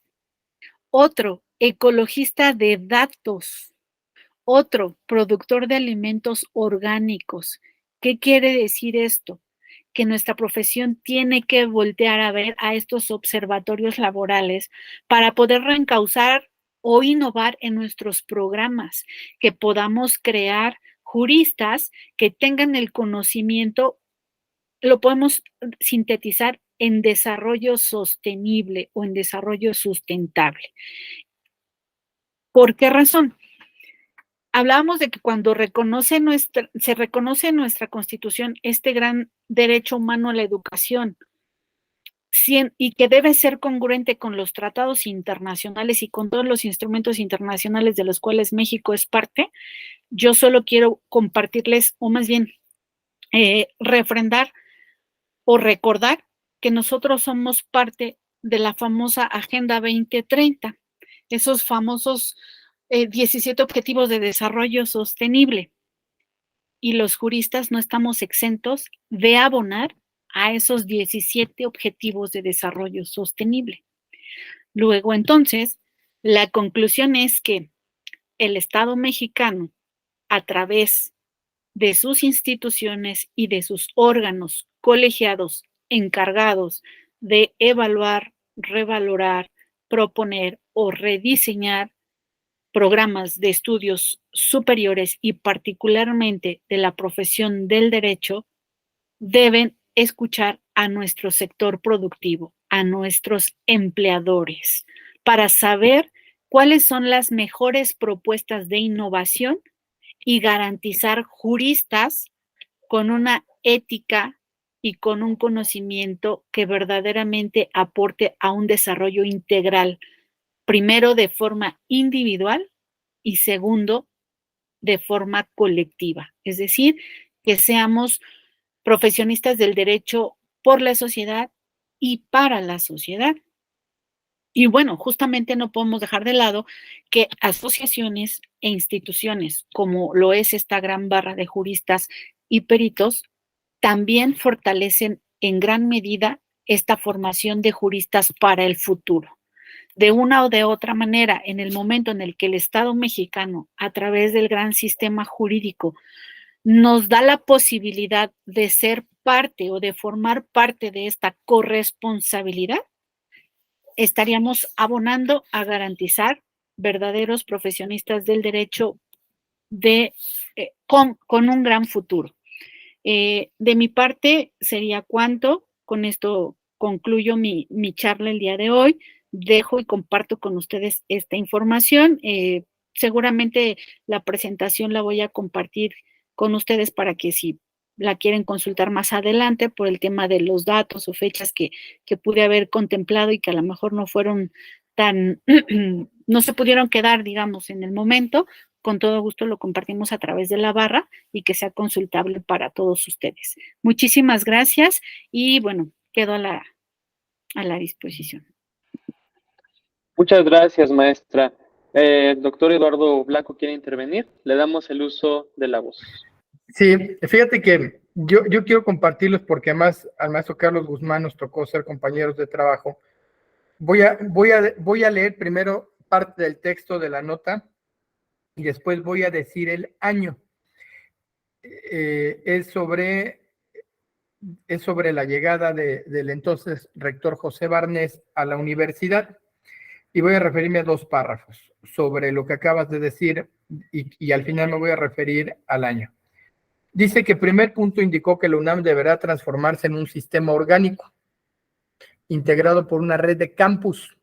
C: Otro, ecologista de datos. Otro, productor de alimentos orgánicos. ¿Qué quiere decir esto? Que nuestra profesión tiene que voltear a ver a estos observatorios laborales para poder reencauzar o innovar en nuestros programas, que podamos crear juristas que tengan el conocimiento, lo podemos sintetizar en desarrollo sostenible o en desarrollo sustentable. ¿Por qué razón? Hablábamos de que cuando se reconoce en nuestra Constitución este gran derecho humano a la educación y que debe ser congruente con los tratados internacionales y con todos los instrumentos internacionales de los cuales México es parte, yo solo quiero compartirles, o más bien refrendar o recordar que nosotros somos parte de la famosa Agenda 2030, esos famosos 17 Objetivos de Desarrollo Sostenible. Y los juristas no estamos exentos de abonar a esos 17 Objetivos de Desarrollo Sostenible. Luego, entonces, la conclusión es que el Estado mexicano, a través de sus instituciones y de sus órganos colegiados encargados de evaluar, revalorar, proponer o rediseñar programas de estudios superiores y particularmente de la profesión del derecho, deben escuchar a nuestro sector productivo, a nuestros empleadores, para saber cuáles son las mejores propuestas de innovación y garantizar juristas con una ética y con un conocimiento que verdaderamente aporte a un desarrollo integral, primero de forma individual y segundo de forma colectiva. Es decir, que seamos profesionistas del derecho por la sociedad y para la sociedad. Y bueno, justamente no podemos dejar de lado que asociaciones e instituciones, como lo es esta gran barra de juristas y peritos, también fortalecen en gran medida esta formación de juristas para el futuro. De una o de otra manera, en el momento en el que el Estado mexicano, a través del gran sistema jurídico, nos da la posibilidad de ser parte o de formar parte de esta corresponsabilidad, estaríamos abonando a garantizar verdaderos profesionistas del derecho con un gran futuro. De mi parte sería cuanto. Con esto concluyo mi charla el día de hoy. Dejo y comparto con ustedes esta información. Seguramente la presentación la voy a compartir con ustedes para que si la quieren consultar más adelante por el tema de los datos o fechas que pude haber contemplado y que a lo mejor no fueron tan, no se pudieron quedar, digamos, en el momento, con todo gusto lo compartimos a través de la barra y que sea consultable para todos ustedes. Muchísimas gracias y bueno, quedo a la disposición.
A: Muchas gracias, maestra. Doctor Eduardo Blanco quiere intervenir. Le damos el uso de la voz.
D: Sí, fíjate que yo quiero compartirlos porque además al maestro Carlos Guzmán nos tocó ser compañeros de trabajo. Voy a leer primero parte del texto de la nota y después voy a decir el año. Es sobre la llegada del entonces rector José Barnés a la universidad y voy a referirme a 2 párrafos sobre lo que acabas de decir y al final me voy a referir al año. Dice que primer punto indicó que la UNAM deberá transformarse en un sistema orgánico, integrado por una red de campus,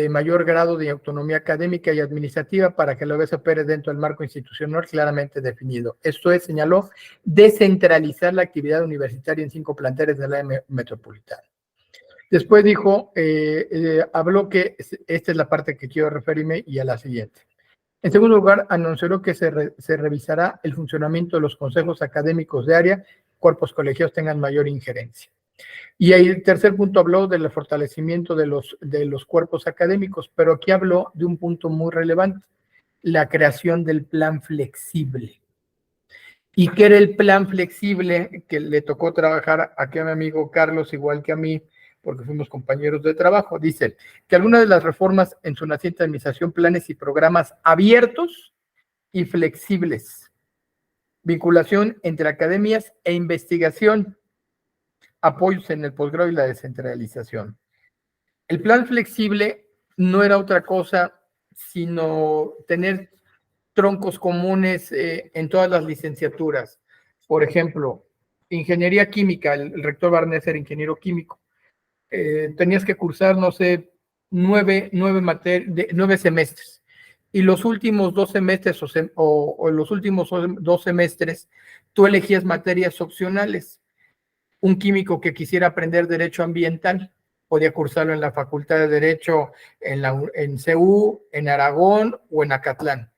D: mayor grado de autonomía académica y administrativa para que la UAS opere dentro del marco institucional claramente definido. Esto es, señaló, descentralizar la actividad universitaria en 5 planteles de la metropolitana. Después dijo, habló que, esta es la parte que quiero referirme y a la siguiente. En segundo lugar, anunció que se revisará el funcionamiento de los consejos académicos de área, cuerpos colegiados tengan mayor injerencia. Y el tercer punto habló del fortalecimiento de los cuerpos académicos, pero aquí habló de un punto muy relevante, la creación del plan flexible. ¿Y qué era el plan flexible que le tocó trabajar aquí a mi amigo Carlos, igual que a mí, porque fuimos compañeros de trabajo? Dice que algunas de las reformas en su naciente administración, planes y programas abiertos y flexibles, vinculación entre academias e investigación, apoyos en el posgrado y la descentralización. El plan flexible no era otra cosa sino tener troncos comunes en todas las licenciaturas. Por ejemplo, ingeniería química, el rector Barnés era ingeniero químico. Tenías que cursar, no sé, 9 semestres. Y los últimos 2 semestres o los últimos 2 semestres, tú elegías materias opcionales. Un químico que quisiera aprender derecho ambiental podía cursarlo en la Facultad de Derecho en CEU, en Aragón o en Acatlán.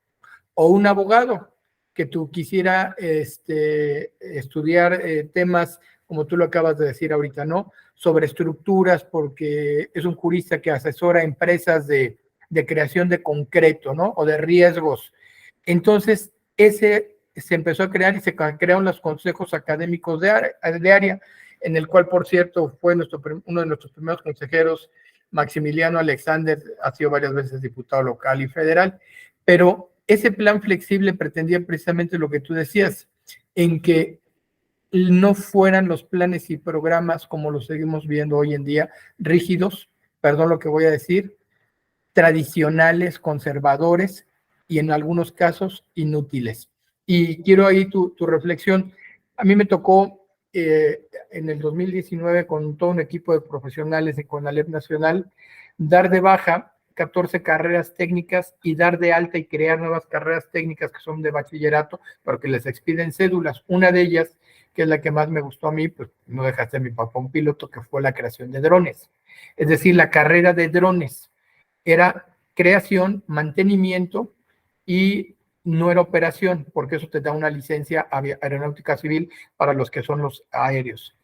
D: O un abogado que tú quisiera estudiar temas, como tú lo acabas de decir ahorita, ¿no? Sobre estructuras, porque es un jurista que asesora empresas de creación de concreto, ¿no? O de riesgos. Entonces, se empezó a crear y se crearon los consejos académicos de área, en el cual, por cierto, fue uno de nuestros primeros consejeros, Maximiliano Alexander, ha sido varias veces diputado local y federal, pero ese plan flexible pretendía precisamente lo que tú decías, en que no fueran los planes y programas como los seguimos viendo hoy en día, rígidos, perdón lo que voy a decir, tradicionales, conservadores y en algunos casos inútiles. Y quiero ahí tu reflexión. A mí me tocó en el 2019 con todo un equipo de profesionales de CONALEP Nacional dar de baja 14 carreras técnicas y dar de alta y crear nuevas carreras técnicas que son de bachillerato, pero que les expiden cédulas. Una de ellas, que es la que más me gustó a mí, pues no dejaste a mi papá un piloto, que fue la creación de drones. Es decir, la carrera de drones era creación, mantenimiento y no era operación, porque eso te da una licencia aeronáutica civil para los que son los aéreos.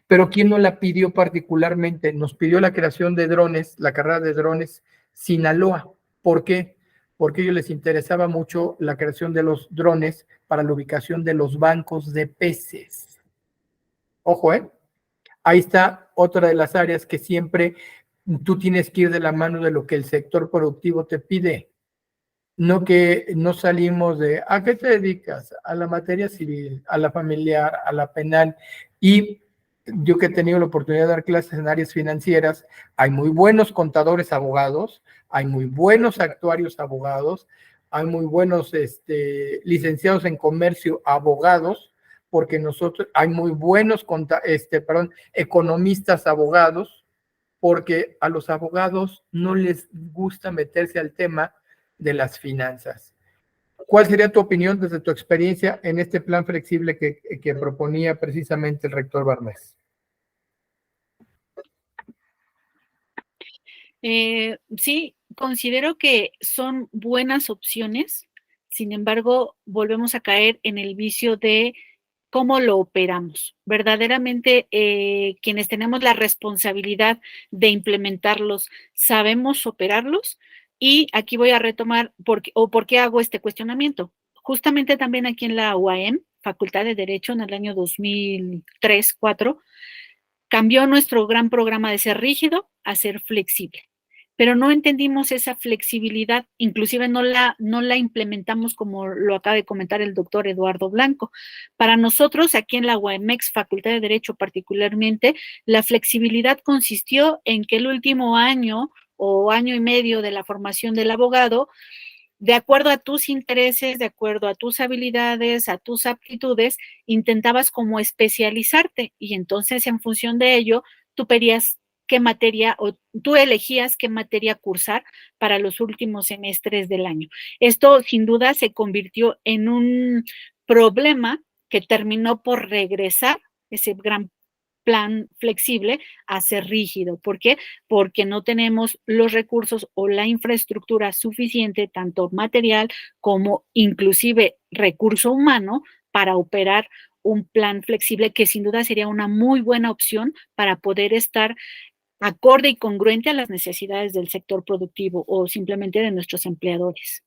D: Pero ¿quién no la pidió particularmente? Nos pidió la creación de drones, la carrera de drones Sinaloa. ¿Por qué? Porque a ellos les interesaba mucho la creación de los drones para la ubicación de los bancos de peces. Ojo, ¿eh? Ahí está otra de las áreas que siempre tú tienes que ir de la mano de lo que el sector productivo te pide. No que no salimos de, ¿a qué te dedicas? A la materia civil, a la familiar, a la penal. Y yo que he tenido la oportunidad de dar clases en áreas financieras, hay muy buenos contadores abogados, hay muy buenos actuarios abogados, hay muy buenos licenciados en comercio abogados, porque nosotros, hay muy buenos economistas abogados, porque a los abogados no les gusta meterse al tema de las finanzas. ¿Cuál sería tu opinión desde tu experiencia en este plan flexible que proponía precisamente el rector Barnés?
C: Sí, considero que son buenas opciones, sin embargo, volvemos a caer en el vicio de cómo lo operamos. Verdaderamente, quienes tenemos la responsabilidad de implementarlos, ¿sabemos operarlos? Y aquí voy a retomar por qué hago este cuestionamiento. Justamente también aquí en la UAM, Facultad de Derecho, en el año 2003-2004, cambió nuestro gran programa de ser rígido a ser flexible. Pero no entendimos esa flexibilidad, inclusive no la implementamos como lo acaba de comentar el doctor Eduardo Blanco. Para nosotros, aquí en la UAMX, Facultad de Derecho particularmente, la flexibilidad consistió en que el último año o año y medio de la formación del abogado, de acuerdo a tus intereses, de acuerdo a tus habilidades, a tus aptitudes, intentabas como especializarte y entonces en función de ello, tú pedías qué materia o tú elegías qué materia cursar para los últimos semestres del año. Esto sin duda se convirtió en un problema que terminó por regresar ese gran plan flexible a ser rígido. ¿Por qué? Porque no tenemos los recursos o la infraestructura suficiente, tanto material como inclusive recurso humano, para operar un plan flexible que sin duda sería una muy buena opción para poder estar acorde y congruente a las necesidades del sector productivo o simplemente de nuestros empleadores.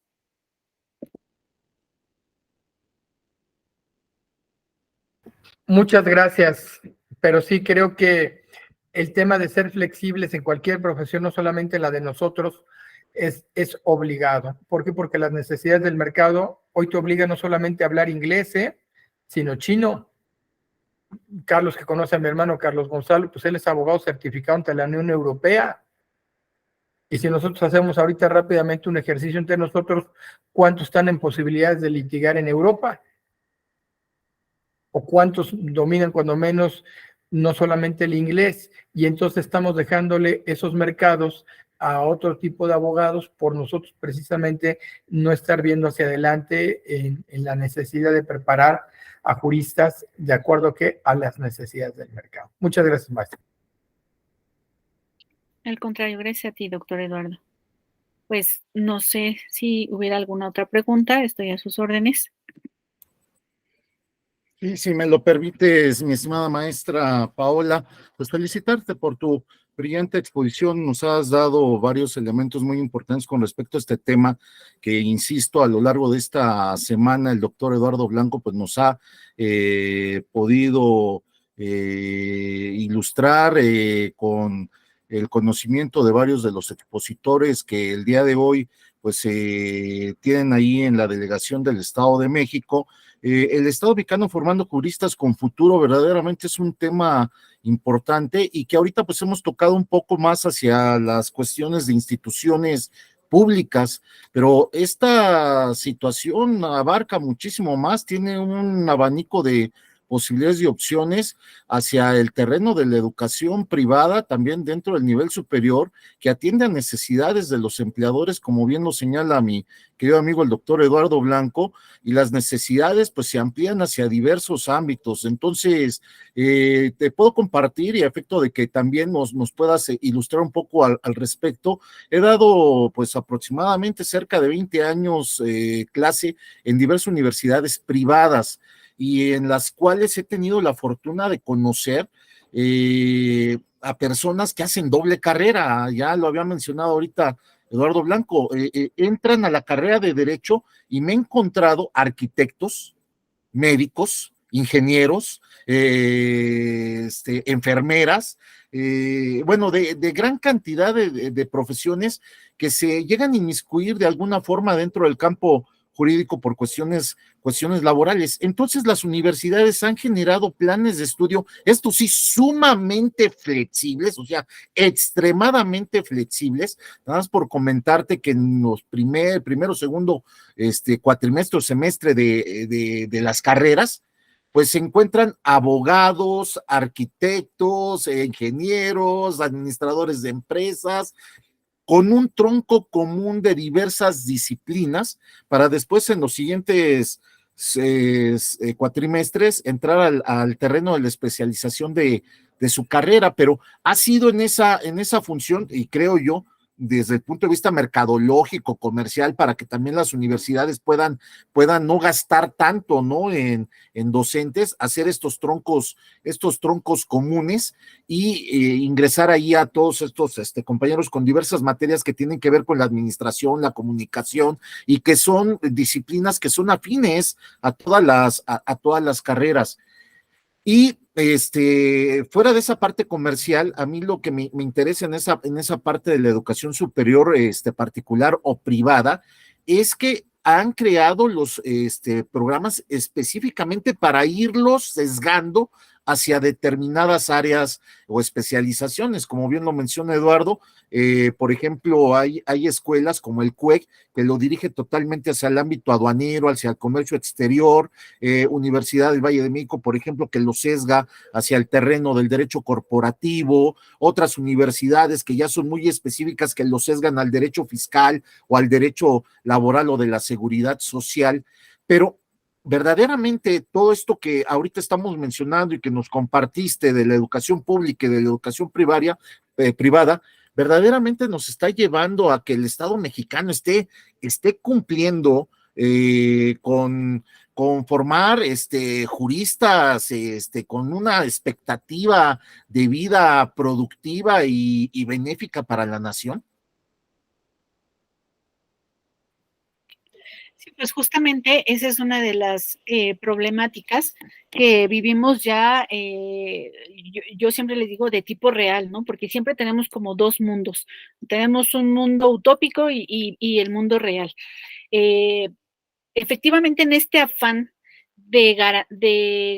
D: Muchas gracias, pero sí creo que el tema de ser flexibles en cualquier profesión, no solamente la de nosotros, es obligado. ¿Por qué? Porque las necesidades del mercado hoy te obligan no solamente a hablar inglés, sino chino. Carlos, que conoce a mi hermano Carlos Gonzalo, pues él es abogado certificado ante la Unión Europea. Y si nosotros hacemos ahorita rápidamente un ejercicio entre nosotros, ¿cuántos están en posibilidades de litigar en Europa? ¿O cuántos dominan cuando menos no solamente el inglés? Y entonces estamos dejándole esos mercados a otro tipo de abogados por nosotros precisamente no estar viendo hacia adelante en la necesidad de preparar a juristas de acuerdo a las necesidades del mercado. Muchas gracias, maestro.
C: Al contrario, gracias a ti, doctor Eduardo. Pues no sé si hubiera alguna otra pregunta, estoy a sus órdenes.
B: Y si me lo permites, mi estimada maestra Paola, pues felicitarte por tu brillante exposición. Nos has dado varios elementos muy importantes con respecto a este tema que, insisto, a lo largo de esta semana el doctor Eduardo Blanco pues nos ha podido ilustrar con el conocimiento de varios de los expositores que el día de hoy pues tienen ahí en la delegación del Estado de México. El Estado mexicano formando juristas con futuro verdaderamente es un tema importante y que ahorita pues hemos tocado un poco más hacia las cuestiones de instituciones públicas, pero esta situación abarca muchísimo más, tiene un abanico de posibilidades y opciones hacia el terreno de la educación privada, también dentro del nivel superior, que atiende a necesidades de los empleadores, como bien lo señala mi querido amigo el doctor Eduardo Blanco, y las necesidades pues se amplían hacia diversos ámbitos. Entonces, te puedo compartir, y a efecto de que también nos puedas ilustrar un poco al respecto, he dado pues aproximadamente cerca de 20 años clase en diversas universidades privadas, y en las cuales he tenido la fortuna de conocer a personas que hacen doble carrera. Ya lo había mencionado ahorita Eduardo Blanco, entran a la carrera de Derecho y me he encontrado arquitectos, médicos, ingenieros, enfermeras, bueno, de gran cantidad de profesiones que se llegan a inmiscuir de alguna forma dentro del campo jurídico por cuestiones laborales. Entonces, las universidades han generado planes de estudio, esto sí, sumamente flexibles, o sea, extremadamente flexibles. Nada más por comentarte que en los primero, segundo, cuatrimestre o semestre de las carreras, pues se encuentran abogados, arquitectos, ingenieros, administradores de empresas, con un tronco común de diversas disciplinas, para después en los siguientes cuatrimestres entrar al terreno de la especialización de su carrera. Pero ha sido en esa función, y creo yo, desde el punto de vista mercadológico, comercial, para que también las universidades puedan no gastar tanto, ¿no? En docentes, hacer estos troncos comunes, y ingresar ahí a todos estos compañeros con diversas materias que tienen que ver con la administración, la comunicación, y que son disciplinas que son afines a todas las carreras. Y fuera de esa parte comercial, a mí lo que me interesa en esa parte de la educación superior, particular o privada, es que han creado los programas específicamente para irlos sesgando hacia determinadas áreas o especializaciones. Como bien lo menciona Eduardo, por ejemplo, hay escuelas como el CUEC, que lo dirige totalmente hacia el ámbito aduanero, hacia el comercio exterior, Universidad del Valle de México, por ejemplo, que lo sesga hacia el terreno del derecho corporativo, otras universidades que ya son muy específicas, que lo sesgan al derecho fiscal o al derecho laboral o de la seguridad social. Pero verdaderamente todo esto que ahorita estamos mencionando y que nos compartiste de la educación pública y de la educación privada, verdaderamente nos está llevando a que el Estado mexicano esté cumpliendo con formar juristas con una expectativa de vida productiva y benéfica para la nación.
C: Sí, pues justamente esa es una de las problemáticas que vivimos ya, yo siempre les digo de tipo real, ¿no? Porque siempre tenemos como dos mundos. Tenemos un mundo utópico y el mundo real. Efectivamente, en este afán de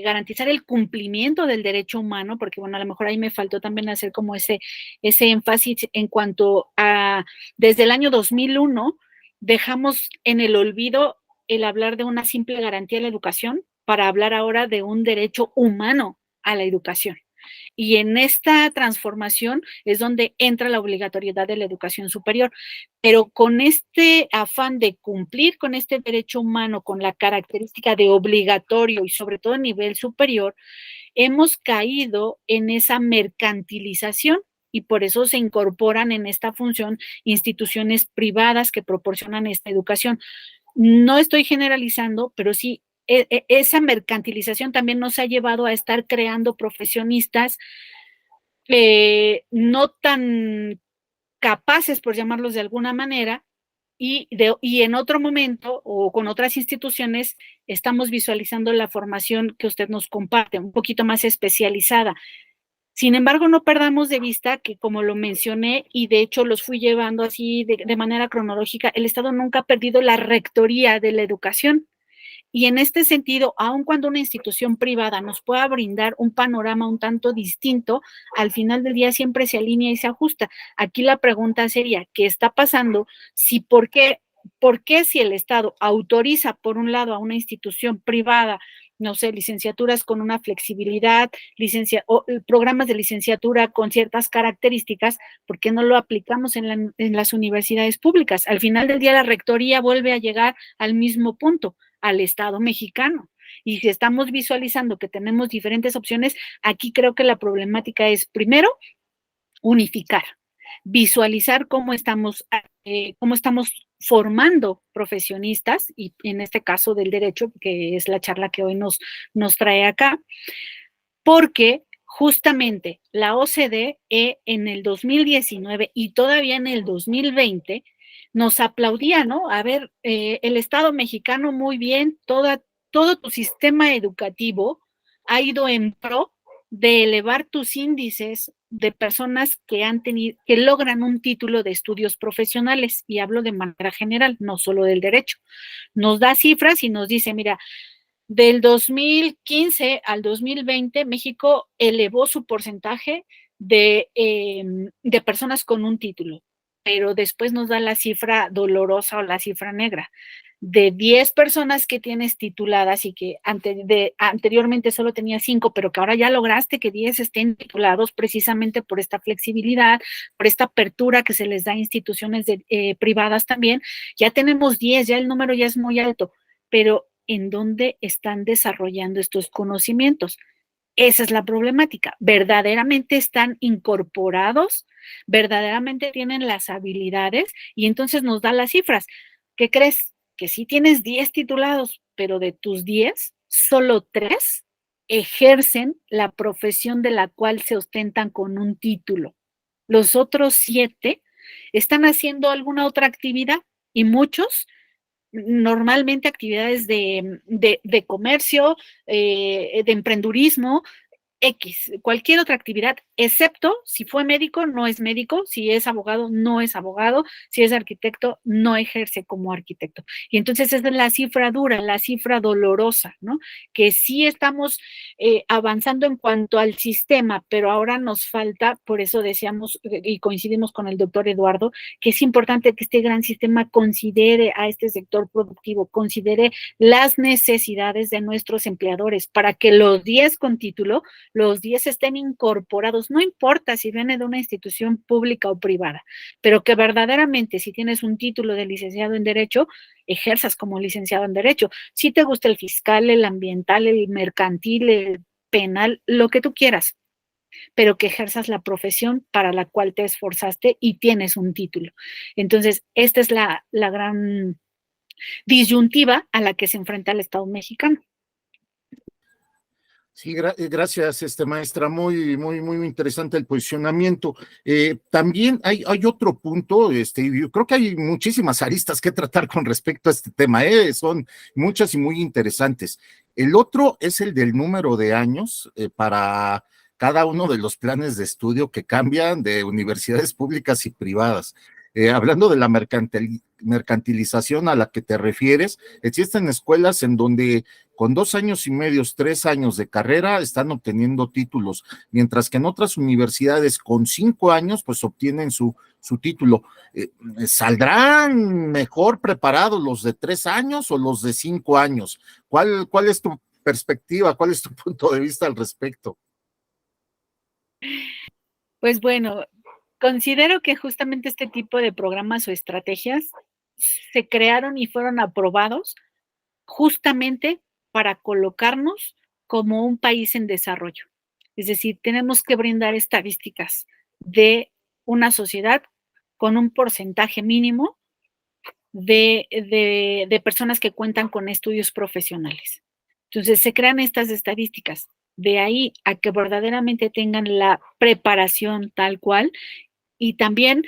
C: garantizar el cumplimiento del derecho humano, porque bueno, a lo mejor ahí me faltó también hacer como ese énfasis en cuanto a, desde el año 2001, dejamos en el olvido el hablar de una simple garantía a la educación para hablar ahora de un derecho humano a la educación. Y en esta transformación es donde entra la obligatoriedad de la educación superior. Pero con este afán de cumplir con este derecho humano, con la característica de obligatorio y sobre todo a nivel superior, hemos caído en esa mercantilización y por eso se incorporan en esta función instituciones privadas que proporcionan esta educación. No estoy generalizando, pero sí esa mercantilización también nos ha llevado a estar creando profesionistas no tan capaces, por llamarlos de alguna manera, y en otro momento o con otras instituciones estamos visualizando la formación que usted nos comparte, un poquito más especializada. Sin embargo, no perdamos de vista que, como lo mencioné, y de hecho los fui llevando así de manera cronológica, el Estado nunca ha perdido la rectoría de la educación. Y en este sentido, aun cuando una institución privada nos pueda brindar un panorama un tanto distinto, al final del día siempre se alinea y se ajusta. Aquí la pregunta sería, ¿qué está pasando? ¿Por qué si el Estado autoriza, por un lado, a una institución privada no sé, licenciaturas con una flexibilidad, o programas de licenciatura con ciertas características, ¿por qué no lo aplicamos en las universidades públicas? Al final del día la rectoría vuelve a llegar al mismo punto, al Estado mexicano. Y si estamos visualizando que tenemos diferentes opciones, aquí creo que la problemática es, primero, unificar, visualizar cómo estamos formando profesionistas, y en este caso del derecho, que es la charla que hoy nos trae acá, porque justamente la OCDE en el 2019 y todavía en el 2020 nos aplaudía, ¿no? A ver, el Estado mexicano, muy bien, todo tu sistema educativo ha ido en pro de elevar tus índices de personas que logran un título de estudios profesionales, y hablo de manera general, no solo del derecho. Nos da cifras y nos dice, mira, del 2015 al 2020, México elevó su porcentaje de personas con un título, pero después nos da la cifra dolorosa o la cifra negra. De 10 personas que tienes tituladas y que anteriormente solo tenía 5, pero que ahora ya lograste que 10 estén titulados precisamente por esta flexibilidad, por esta apertura que se les da a instituciones privadas también, ya tenemos 10, ya el número ya es muy alto, pero ¿en dónde están desarrollando estos conocimientos? Esa es la problemática. ¿Verdaderamente están incorporados? ¿Verdaderamente tienen las habilidades? Y entonces nos da las cifras. ¿Qué crees? Que sí tienes 10 titulados, pero de tus 10, solo 3 ejercen la profesión de la cual se ostentan con un título. Los otros 7 están haciendo alguna otra actividad, y muchos normalmente actividades de comercio, de emprendurismo, X, cualquier otra actividad, excepto si fue médico, no es médico, si es abogado, no es abogado, si es arquitecto, no ejerce como arquitecto. Y entonces esa es la cifra dura, la cifra dolorosa, ¿no? Que sí estamos avanzando en cuanto al sistema, pero ahora nos falta, por eso decíamos y coincidimos con el doctor Eduardo, que es importante que este gran sistema considere a este sector productivo, considere las necesidades de nuestros empleadores, para que los 10 con título, los 10 estén incorporados, no importa si viene de una institución pública o privada, pero que verdaderamente, si tienes un título de licenciado en Derecho, ejerzas como licenciado en Derecho. Si te gusta el fiscal, el ambiental, el mercantil, el penal, lo que tú quieras, pero que ejerzas la profesión para la cual te esforzaste y tienes un título. Entonces, esta es la gran disyuntiva a la que se enfrenta el Estado mexicano.
B: Sí, gracias, maestra. Muy, muy, muy interesante el posicionamiento. También hay otro punto, yo creo que hay muchísimas aristas que tratar con respecto a este tema, son muchas y muy interesantes. El otro es el del número de años para cada uno de los planes de estudio que cambian de universidades públicas y privadas. Hablando de la mercantilización a la que te refieres, existen escuelas en donde con 2 años y medio, 3 años de carrera están obteniendo títulos, mientras que en otras universidades con 5 años pues obtienen su título. ¿Saldrán mejor preparados los de 3 años o los de 5 años? ¿Cuál es tu perspectiva? ¿Cuál es tu punto de vista al respecto?
C: Pues bueno, considero que justamente este tipo de programas o estrategias se crearon y fueron aprobados justamente para colocarnos como un país en desarrollo. Es decir, tenemos que brindar estadísticas de una sociedad con un porcentaje mínimo de personas que cuentan con estudios profesionales. Entonces, se crean estas estadísticas. De ahí a que verdaderamente tengan la preparación tal cual. Y también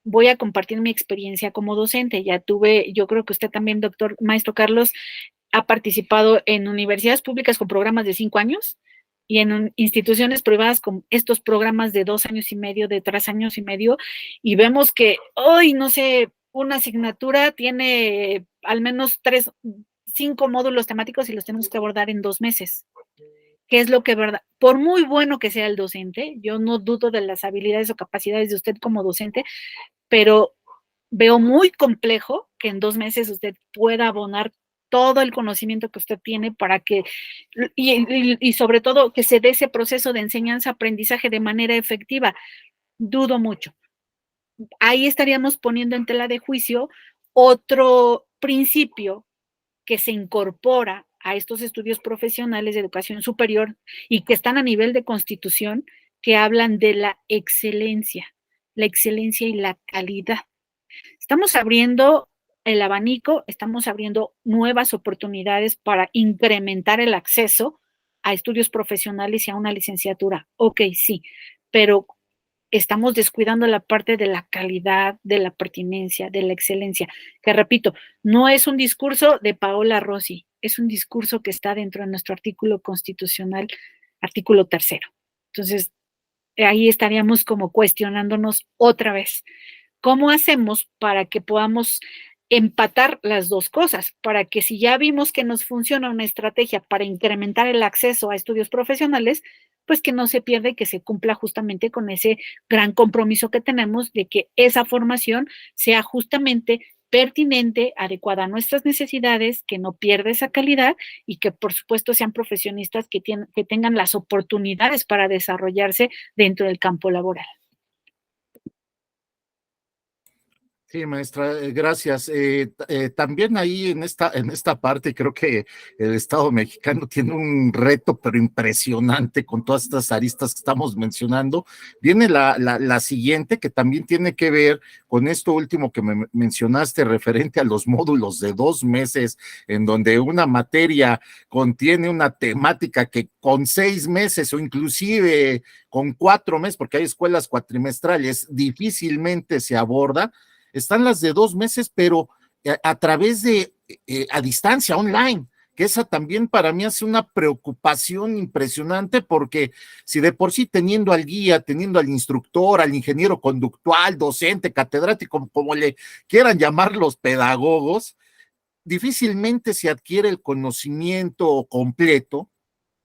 C: voy a compartir mi experiencia como docente. Ya tuve, yo creo que usted también, doctor, maestro Carlos, ha participado en universidades públicas con programas de 5 años y en instituciones privadas con estos programas de 2 años y medio, de 3 años y medio, y vemos que hoy, no sé, una asignatura tiene al menos 5 módulos temáticos y los tenemos que abordar en 2 meses. ¿Qué es lo que verdad? Por muy bueno que sea el docente, yo no dudo de las habilidades o capacidades de usted como docente, pero veo muy complejo que en 2 meses usted pueda abonar todo el conocimiento que usted tiene para que, y sobre todo, que se dé ese proceso de enseñanza-aprendizaje de manera efectiva. Dudo mucho. Ahí estaríamos poniendo en tela de juicio otro principio que se incorpora a estos estudios profesionales de educación superior y que están a nivel de Constitución, que hablan de la excelencia y la calidad. Estamos abriendo el abanico, estamos abriendo nuevas oportunidades para incrementar el acceso a estudios profesionales y a una licenciatura. Ok, sí, pero estamos descuidando la parte de la calidad, de la pertinencia, de la excelencia, que repito, no es un discurso de Paola Rossi, es un discurso que está dentro de nuestro artículo constitucional, artículo 3. Entonces, ahí estaríamos como cuestionándonos otra vez. ¿Cómo hacemos para que podamos empatar las dos cosas? Para que si ya vimos que nos funciona una estrategia para incrementar el acceso a estudios profesionales, pues que no se pierda y que se cumpla justamente con ese gran compromiso que tenemos de que esa formación sea justamente pertinente, adecuada a nuestras necesidades, que no pierda esa calidad y que por supuesto sean profesionistas que tengan las oportunidades para desarrollarse dentro del campo laboral.
B: Sí, maestra, gracias. También ahí en esta parte creo que el Estado mexicano tiene un reto, pero impresionante con todas estas aristas que estamos mencionando. Viene la siguiente, que también tiene que ver con esto último que me mencionaste referente a los módulos de 2 meses, en donde una materia contiene una temática que con 6 meses o inclusive con 4 meses, porque hay escuelas cuatrimestrales, difícilmente se aborda. Están las de 2 meses, pero a través de, a distancia, online, que esa también para mí hace una preocupación impresionante, porque si de por sí teniendo al guía, teniendo al instructor, al ingeniero conductual, docente, catedrático, como le quieran llamar los pedagogos, difícilmente se adquiere el conocimiento completo.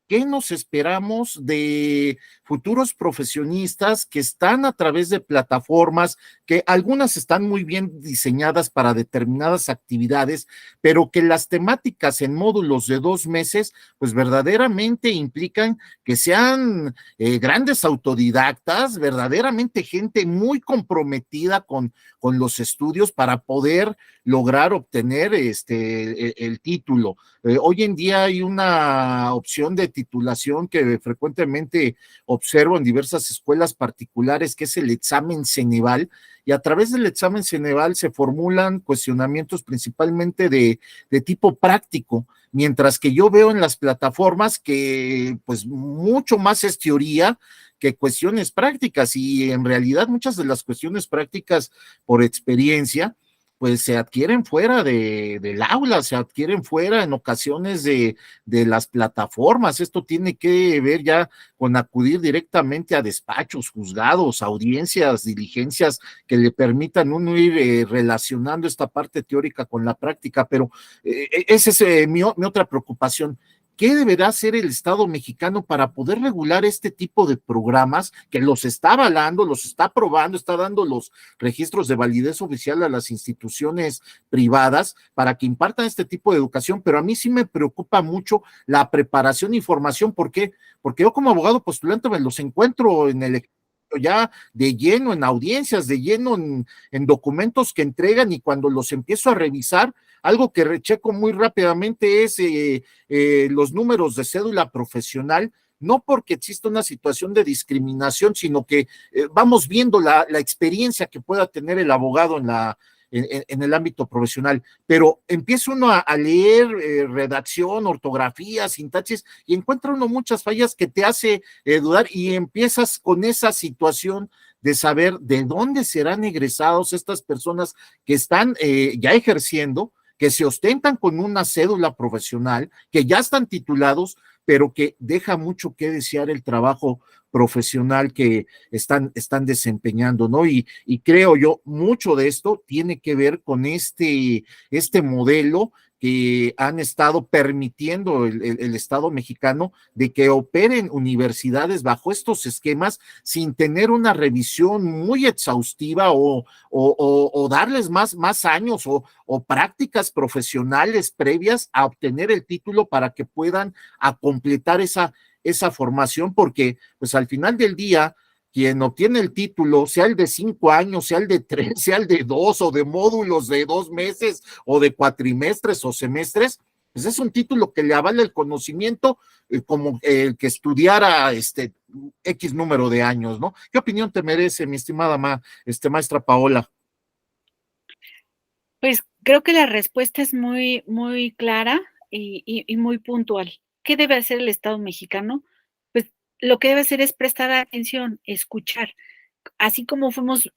B: ¿Qué nos esperamos de futuros profesionistas que están a través de plataformas, que algunas están muy bien diseñadas para determinadas actividades, pero que las temáticas en módulos de 2 meses, pues verdaderamente implican que sean grandes autodidactas, verdaderamente gente muy comprometida con los estudios para poder lograr obtener el título? Hoy en día hay una opción de titulación que frecuentemente observo en diversas escuelas particulares, que es el examen Ceneval, y a través del examen Ceneval se formulan cuestionamientos principalmente de tipo práctico, mientras que yo veo en las plataformas que pues mucho más es teoría que cuestiones prácticas, y en realidad muchas de las cuestiones prácticas por experiencia pues se adquieren fuera del aula, se adquieren fuera en ocasiones de las plataformas. Esto tiene que ver ya con acudir directamente a despachos, juzgados, audiencias, diligencias que le permitan uno ir relacionando esta parte teórica con la práctica, pero esa es mi otra preocupación. ¿Qué deberá hacer el Estado mexicano para poder regular este tipo de programas que los está avalando, los está aprobando, está dando los registros de validez oficial a las instituciones privadas para que impartan este tipo de educación? Pero a mí sí me preocupa mucho la preparación y formación. ¿Por qué? Porque yo como abogado postulante me los encuentro en el ya de lleno en audiencias, de lleno en documentos que entregan, y cuando los empiezo a revisar, algo que recheco muy rápidamente es los números de cédula profesional, no porque exista una situación de discriminación, sino que vamos viendo la experiencia que pueda tener el abogado en el ámbito profesional, pero empieza uno a leer redacción, ortografía, sintaxis, y encuentra uno muchas fallas que te hace dudar, y empiezas con esa situación de saber de dónde serán egresados estas personas que están ya ejerciendo, que se ostentan con una cédula profesional, que ya están titulados, pero que deja mucho que desear el trabajo profesional que están desempeñando, ¿no? Y creo yo, mucho de esto tiene que ver con este modelo que han estado permitiendo el Estado mexicano de que operen universidades bajo estos esquemas sin tener una revisión muy exhaustiva o darles más años o prácticas profesionales previas a obtener el título para que puedan a completar esa formación, porque pues al final del día quien obtiene el título, sea el de 5 años, sea el de 3, sea el de 2 o de módulos de 2 meses o de cuatrimestres o semestres, pues es un título que le avala el conocimiento como el que estudiara X número de años, ¿no? ¿Qué opinión te merece, mi estimada maestra Paola?
C: Pues creo que la respuesta es muy, muy clara y muy puntual. ¿Qué debe hacer el Estado mexicano? Pues lo que debe hacer es prestar atención, escuchar. Así como fuimos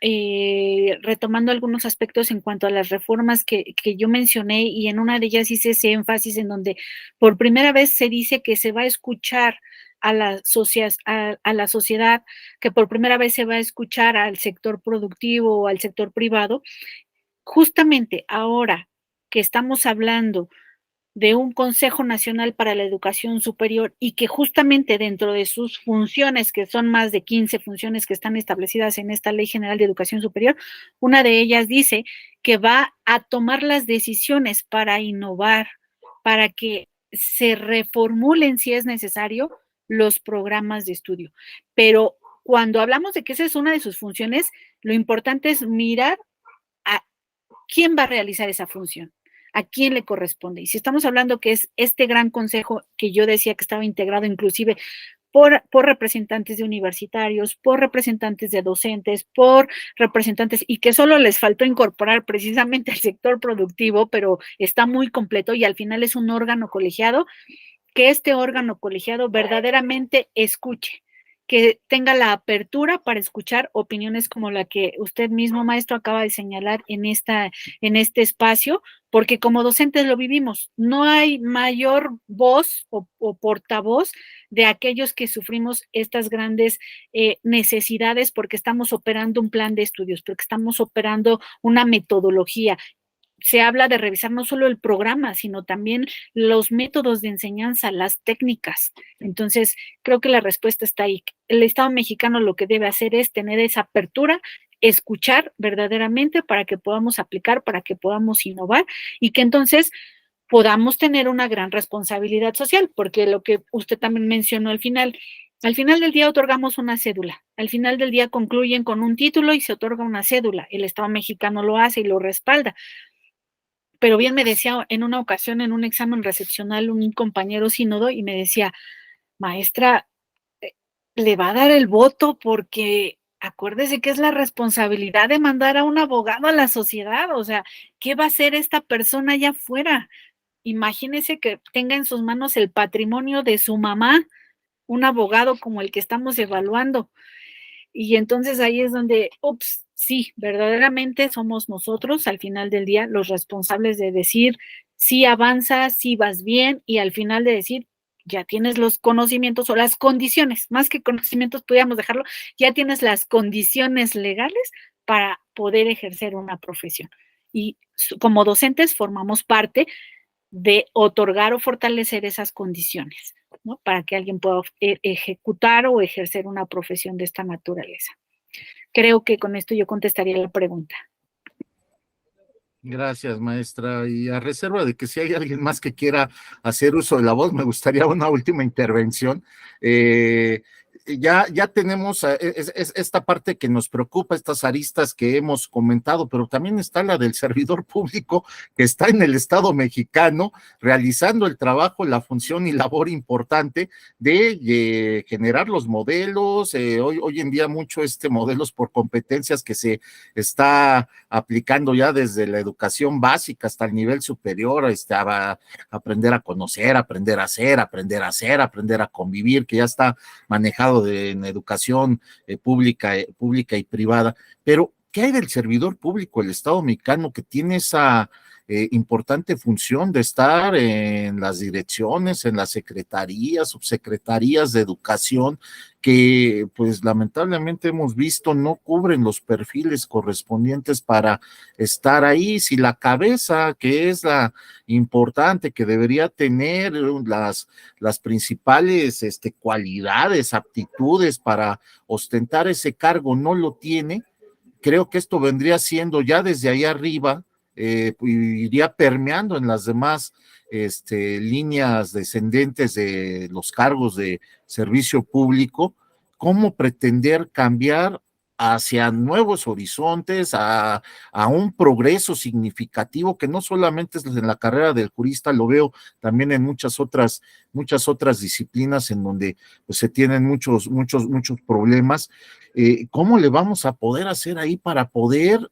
C: retomando algunos aspectos en cuanto a las reformas que yo mencioné, y en una de ellas hice ese énfasis en donde por primera vez se dice que se va a escuchar a la sociedad, que por primera vez se va a escuchar al sector productivo o al sector privado. Justamente ahora que estamos hablando de un Consejo Nacional para la Educación Superior y que justamente dentro de sus funciones, que son más de 15 funciones que están establecidas en esta Ley General de Educación Superior, una de ellas dice que va a tomar las decisiones para innovar, para que se reformulen, si es necesario, los programas de estudio. Pero cuando hablamos de que esa es una de sus funciones, lo importante es mirar a quién va a realizar esa función, a quién le corresponde. Y si estamos hablando que es este gran consejo que yo decía que estaba integrado inclusive por representantes de universitarios, por representantes de docentes, por representantes, y que solo les faltó incorporar precisamente al sector productivo, pero está muy completo y al final es un órgano colegiado, que este órgano colegiado verdaderamente escuche, que tenga la apertura para escuchar opiniones como la que usted mismo, maestro, acaba de señalar en este espacio, porque como docentes lo vivimos. No hay mayor voz o portavoz de aquellos que sufrimos estas grandes necesidades, porque estamos operando un plan de estudios, porque estamos operando una metodología. Se habla de revisar no solo el programa, sino también los métodos de enseñanza, las técnicas. Entonces, creo que la respuesta está ahí. El Estado mexicano lo que debe hacer es tener esa apertura, escuchar verdaderamente para que podamos aplicar, para que podamos innovar y que entonces podamos tener una gran responsabilidad social, porque lo que usted también mencionó al final del día otorgamos una cédula, al final del día concluyen con un título y se otorga una cédula. El Estado mexicano lo hace y lo respalda. Pero bien me decía en una ocasión en un examen recepcional un compañero sínodo y me decía, maestra, le va a dar el voto porque acuérdese que es la responsabilidad de mandar a un abogado a la sociedad, o sea, ¿qué va a hacer esta persona allá afuera? Imagínese que tenga en sus manos el patrimonio de su mamá, un abogado como el que estamos evaluando. Y entonces ahí es donde, ups, sí, verdaderamente somos nosotros al final del día los responsables de decir sí avanzas, sí vas bien, y al final de decir ya tienes los conocimientos o las condiciones, más que conocimientos, podríamos dejarlo, ya tienes las condiciones legales para poder ejercer una profesión. Y como docentes formamos parte de otorgar o fortalecer esas condiciones, ¿no? Para que alguien pueda ejecutar o ejercer una profesión de esta naturaleza. Creo que con esto yo contestaría la pregunta.
B: Gracias, maestra. Y a reserva de que si hay alguien más que quiera hacer uso de la voz, me gustaría una última intervención. Ya tenemos esta parte que nos preocupa, estas aristas que hemos comentado, pero también está la del servidor público que está en el Estado mexicano realizando el trabajo, la función y labor importante de generar los modelos. Hoy en día mucho modelos por competencias que se está aplicando ya desde la educación básica hasta el nivel superior, a aprender a conocer, aprender a hacer, aprender a convivir, que ya está manejado en educación pública y privada. Pero ¿qué hay del servidor público del Estado mexicano que tiene esa importante función de estar en las direcciones, en las secretarías, subsecretarías de educación, que pues lamentablemente hemos visto no cubren los perfiles correspondientes para estar ahí. Si la cabeza, que es la importante, que debería tener las principales cualidades, aptitudes para ostentar ese cargo, no lo tiene, creo que esto vendría siendo ya desde ahí arriba, iría permeando en las demás líneas descendentes de los cargos de servicio público. ¿Cómo pretender cambiar hacia nuevos horizontes, a un progreso significativo que no solamente es en la carrera del jurista, lo veo también en muchas otras disciplinas en donde pues, se tienen muchos problemas? ¿Cómo le vamos a poder hacer ahí para poder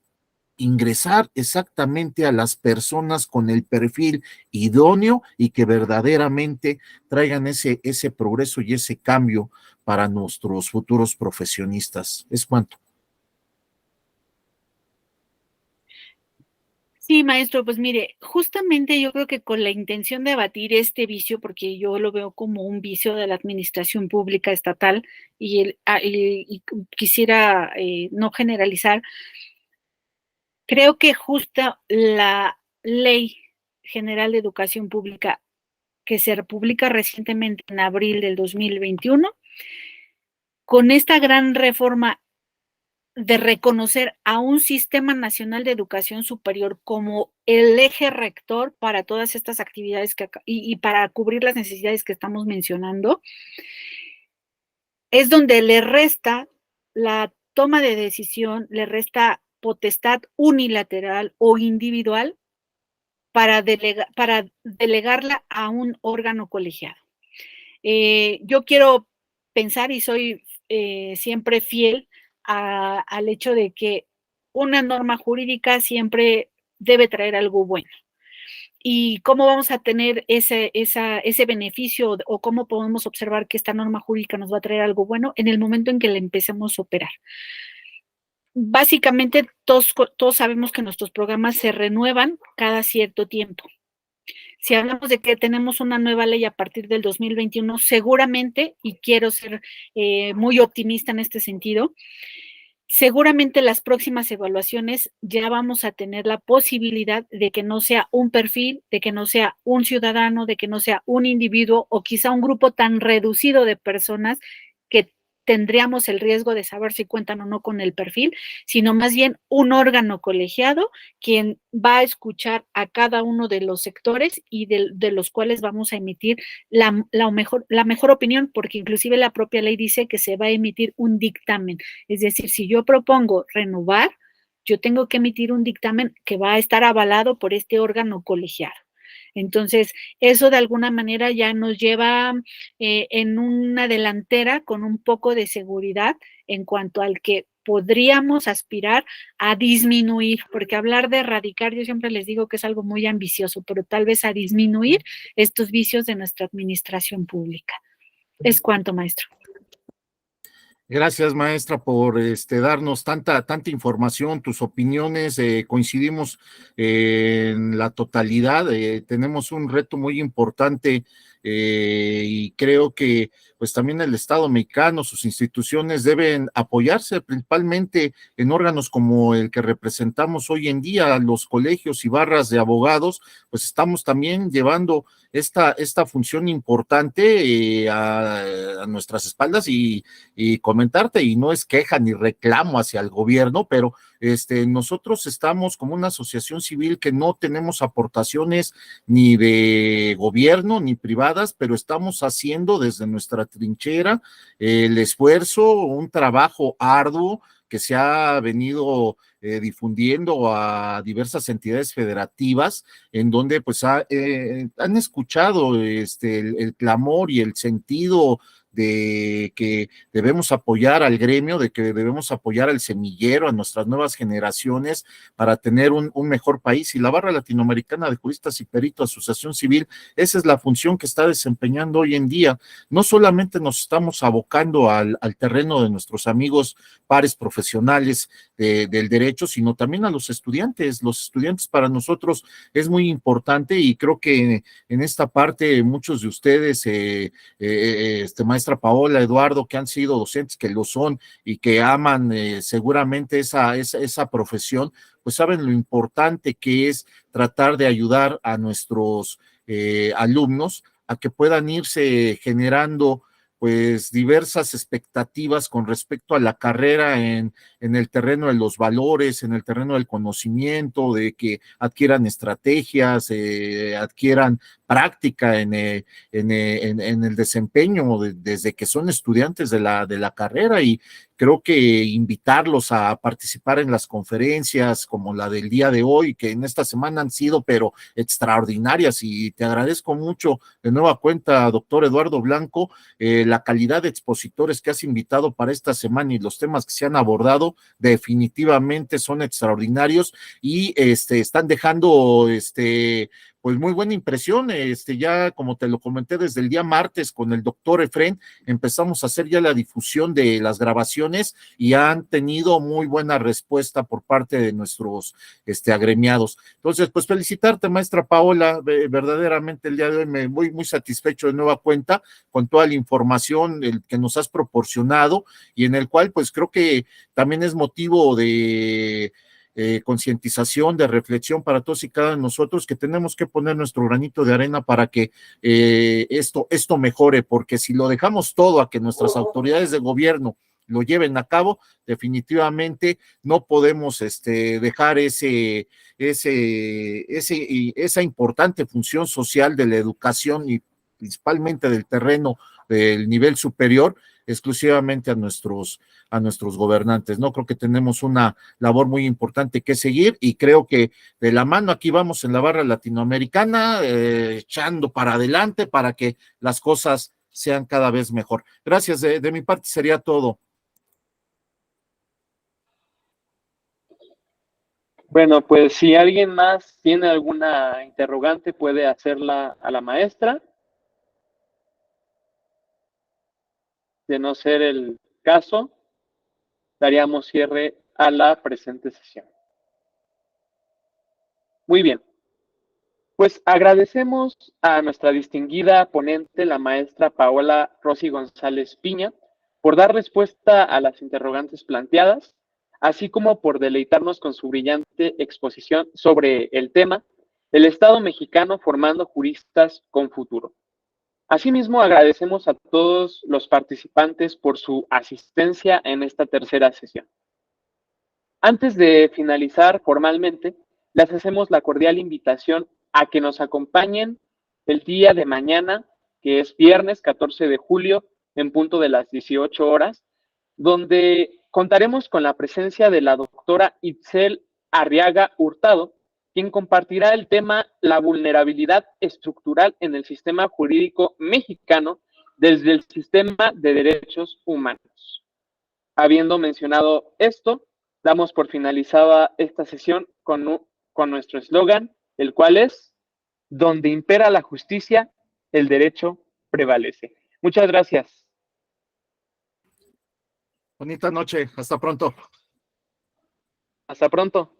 B: ingresar exactamente a las personas con el perfil idóneo y que verdaderamente traigan ese progreso y ese cambio para nuestros futuros profesionistas? ¿Es cuánto?
C: Sí, maestro, pues mire, justamente yo creo que con la intención de abatir este vicio, porque yo lo veo como un vicio de la administración pública estatal y quisiera no generalizar, creo que justo la Ley General de Educación Pública que se publica recientemente en abril del 2021, con esta gran reforma de reconocer a un sistema nacional de educación superior como el eje rector para todas estas actividades y para cubrir las necesidades que estamos mencionando, es donde le resta la toma de decisión, le resta potestad unilateral o individual para delegarla a un órgano colegiado. Yo quiero pensar y soy siempre fiel al hecho de que una norma jurídica siempre debe traer algo bueno. ¿Y cómo vamos a tener ese beneficio o cómo podemos observar que esta norma jurídica nos va a traer algo bueno? En el momento en que la empecemos a operar. Básicamente, todos sabemos que nuestros programas se renuevan cada cierto tiempo. Si hablamos de que tenemos una nueva ley a partir del 2021, seguramente, y quiero ser muy optimista en este sentido, seguramente las próximas evaluaciones ya vamos a tener la posibilidad de que no sea un perfil, de que no sea un ciudadano, de que no sea un individuo o quizá un grupo tan reducido de personas que tendríamos el riesgo de saber si cuentan o no con el perfil, sino más bien un órgano colegiado quien va a escuchar a cada uno de los sectores y de los cuales vamos a emitir la mejor opinión, porque inclusive la propia ley dice que se va a emitir un dictamen. Es decir, si yo propongo renovar, yo tengo que emitir un dictamen que va a estar avalado por este órgano colegiado. Entonces, eso de alguna manera ya nos lleva en una delantera con un poco de seguridad en cuanto al que podríamos aspirar a disminuir, porque hablar de erradicar, yo siempre les digo que es algo muy ambicioso, pero tal vez a disminuir estos vicios de nuestra administración pública. Es cuanto, maestro.
B: Gracias, maestra, por darnos tanta información, tus opiniones. Coincidimos en la totalidad. Tenemos un reto muy importante y creo que pues también el Estado mexicano, sus instituciones deben apoyarse principalmente en órganos como el que representamos hoy en día, los colegios y barras de abogados. Pues estamos también llevando esta función importante a nuestras espaldas y comentarte, y no es queja ni reclamo hacia el gobierno, pero nosotros estamos como una asociación civil que no tenemos aportaciones ni de gobierno ni privadas, pero estamos haciendo desde nuestra trinchera el esfuerzo, un trabajo arduo que se ha venido difundiendo a diversas entidades federativas, en donde pues han escuchado el clamor y el sentido de que debemos apoyar al gremio, de que debemos apoyar al semillero, a nuestras nuevas generaciones para tener un mejor país. Y la Barra Latinoamericana de Juristas y Peritos, Asociación Civil, esa es la función que está desempeñando hoy en día. No solamente nos estamos abocando al terreno de nuestros amigos pares profesionales del derecho, sino también a los estudiantes. Los estudiantes para nosotros es muy importante y creo que en esta parte muchos de ustedes, maestra Paola, Eduardo, que han sido docentes, que lo son y que aman seguramente esa profesión, pues saben lo importante que es tratar de ayudar a nuestros alumnos a que puedan irse generando pues diversas expectativas con respecto a la carrera en el terreno de los valores, en el terreno del conocimiento, de que adquieran estrategias, adquieran práctica en el desempeño desde que son estudiantes de la carrera, y creo que invitarlos a participar en las conferencias como la del día de hoy, que en esta semana han sido pero extraordinarias, y te agradezco mucho de nueva cuenta, doctor Eduardo Blanco, la calidad de expositores que has invitado para esta semana y los temas que se han abordado definitivamente son extraordinarios y están dejando pues muy buena impresión. Ya como te lo comenté desde el día martes con el doctor Efrén, empezamos a hacer ya la difusión de las grabaciones y han tenido muy buena respuesta por parte de nuestros agremiados. Entonces, pues felicitarte, maestra Paola, verdaderamente el día de hoy me voy muy satisfecho de nueva cuenta con toda la información que nos has proporcionado y en el cual pues creo que también es motivo de concientización, de reflexión para todos y cada uno de nosotros, que tenemos que poner nuestro granito de arena para que esto mejore, porque si lo dejamos todo a que nuestras autoridades de gobierno lo lleven a cabo, definitivamente no podemos dejar esa importante función social de la educación y principalmente del terreno del nivel superior exclusivamente a nuestros gobernantes, ¿no? Creo que tenemos una labor muy importante que seguir y creo que de la mano aquí vamos en la Barra Latinoamericana, echando para adelante para que las cosas sean cada vez mejor. Gracias, de mi parte sería todo.
A: Bueno, pues si alguien más tiene alguna interrogante, puede hacerla a la maestra. De no ser el caso, daríamos cierre a la presente sesión. Muy bien. Pues agradecemos a nuestra distinguida ponente, la maestra Paola Rosy González Piña, por dar respuesta a las interrogantes planteadas, así como por deleitarnos con su brillante exposición sobre el tema, el Estado mexicano formando juristas con futuro. Asimismo, agradecemos a todos los participantes por su asistencia en esta tercera sesión. Antes de finalizar formalmente, les hacemos la cordial invitación a que nos acompañen el día de mañana, que es viernes 14 de julio, en punto de las 18 horas, donde contaremos con la presencia de la doctora Itzel Arriaga Hurtado, quien compartirá el tema la vulnerabilidad estructural en el sistema jurídico mexicano desde el sistema de derechos humanos. Habiendo mencionado esto, damos por finalizada esta sesión con nuestro eslogan, el cual es: donde impera la justicia, el derecho prevalece. Muchas gracias.
B: Bonita noche, hasta pronto.
A: Hasta pronto.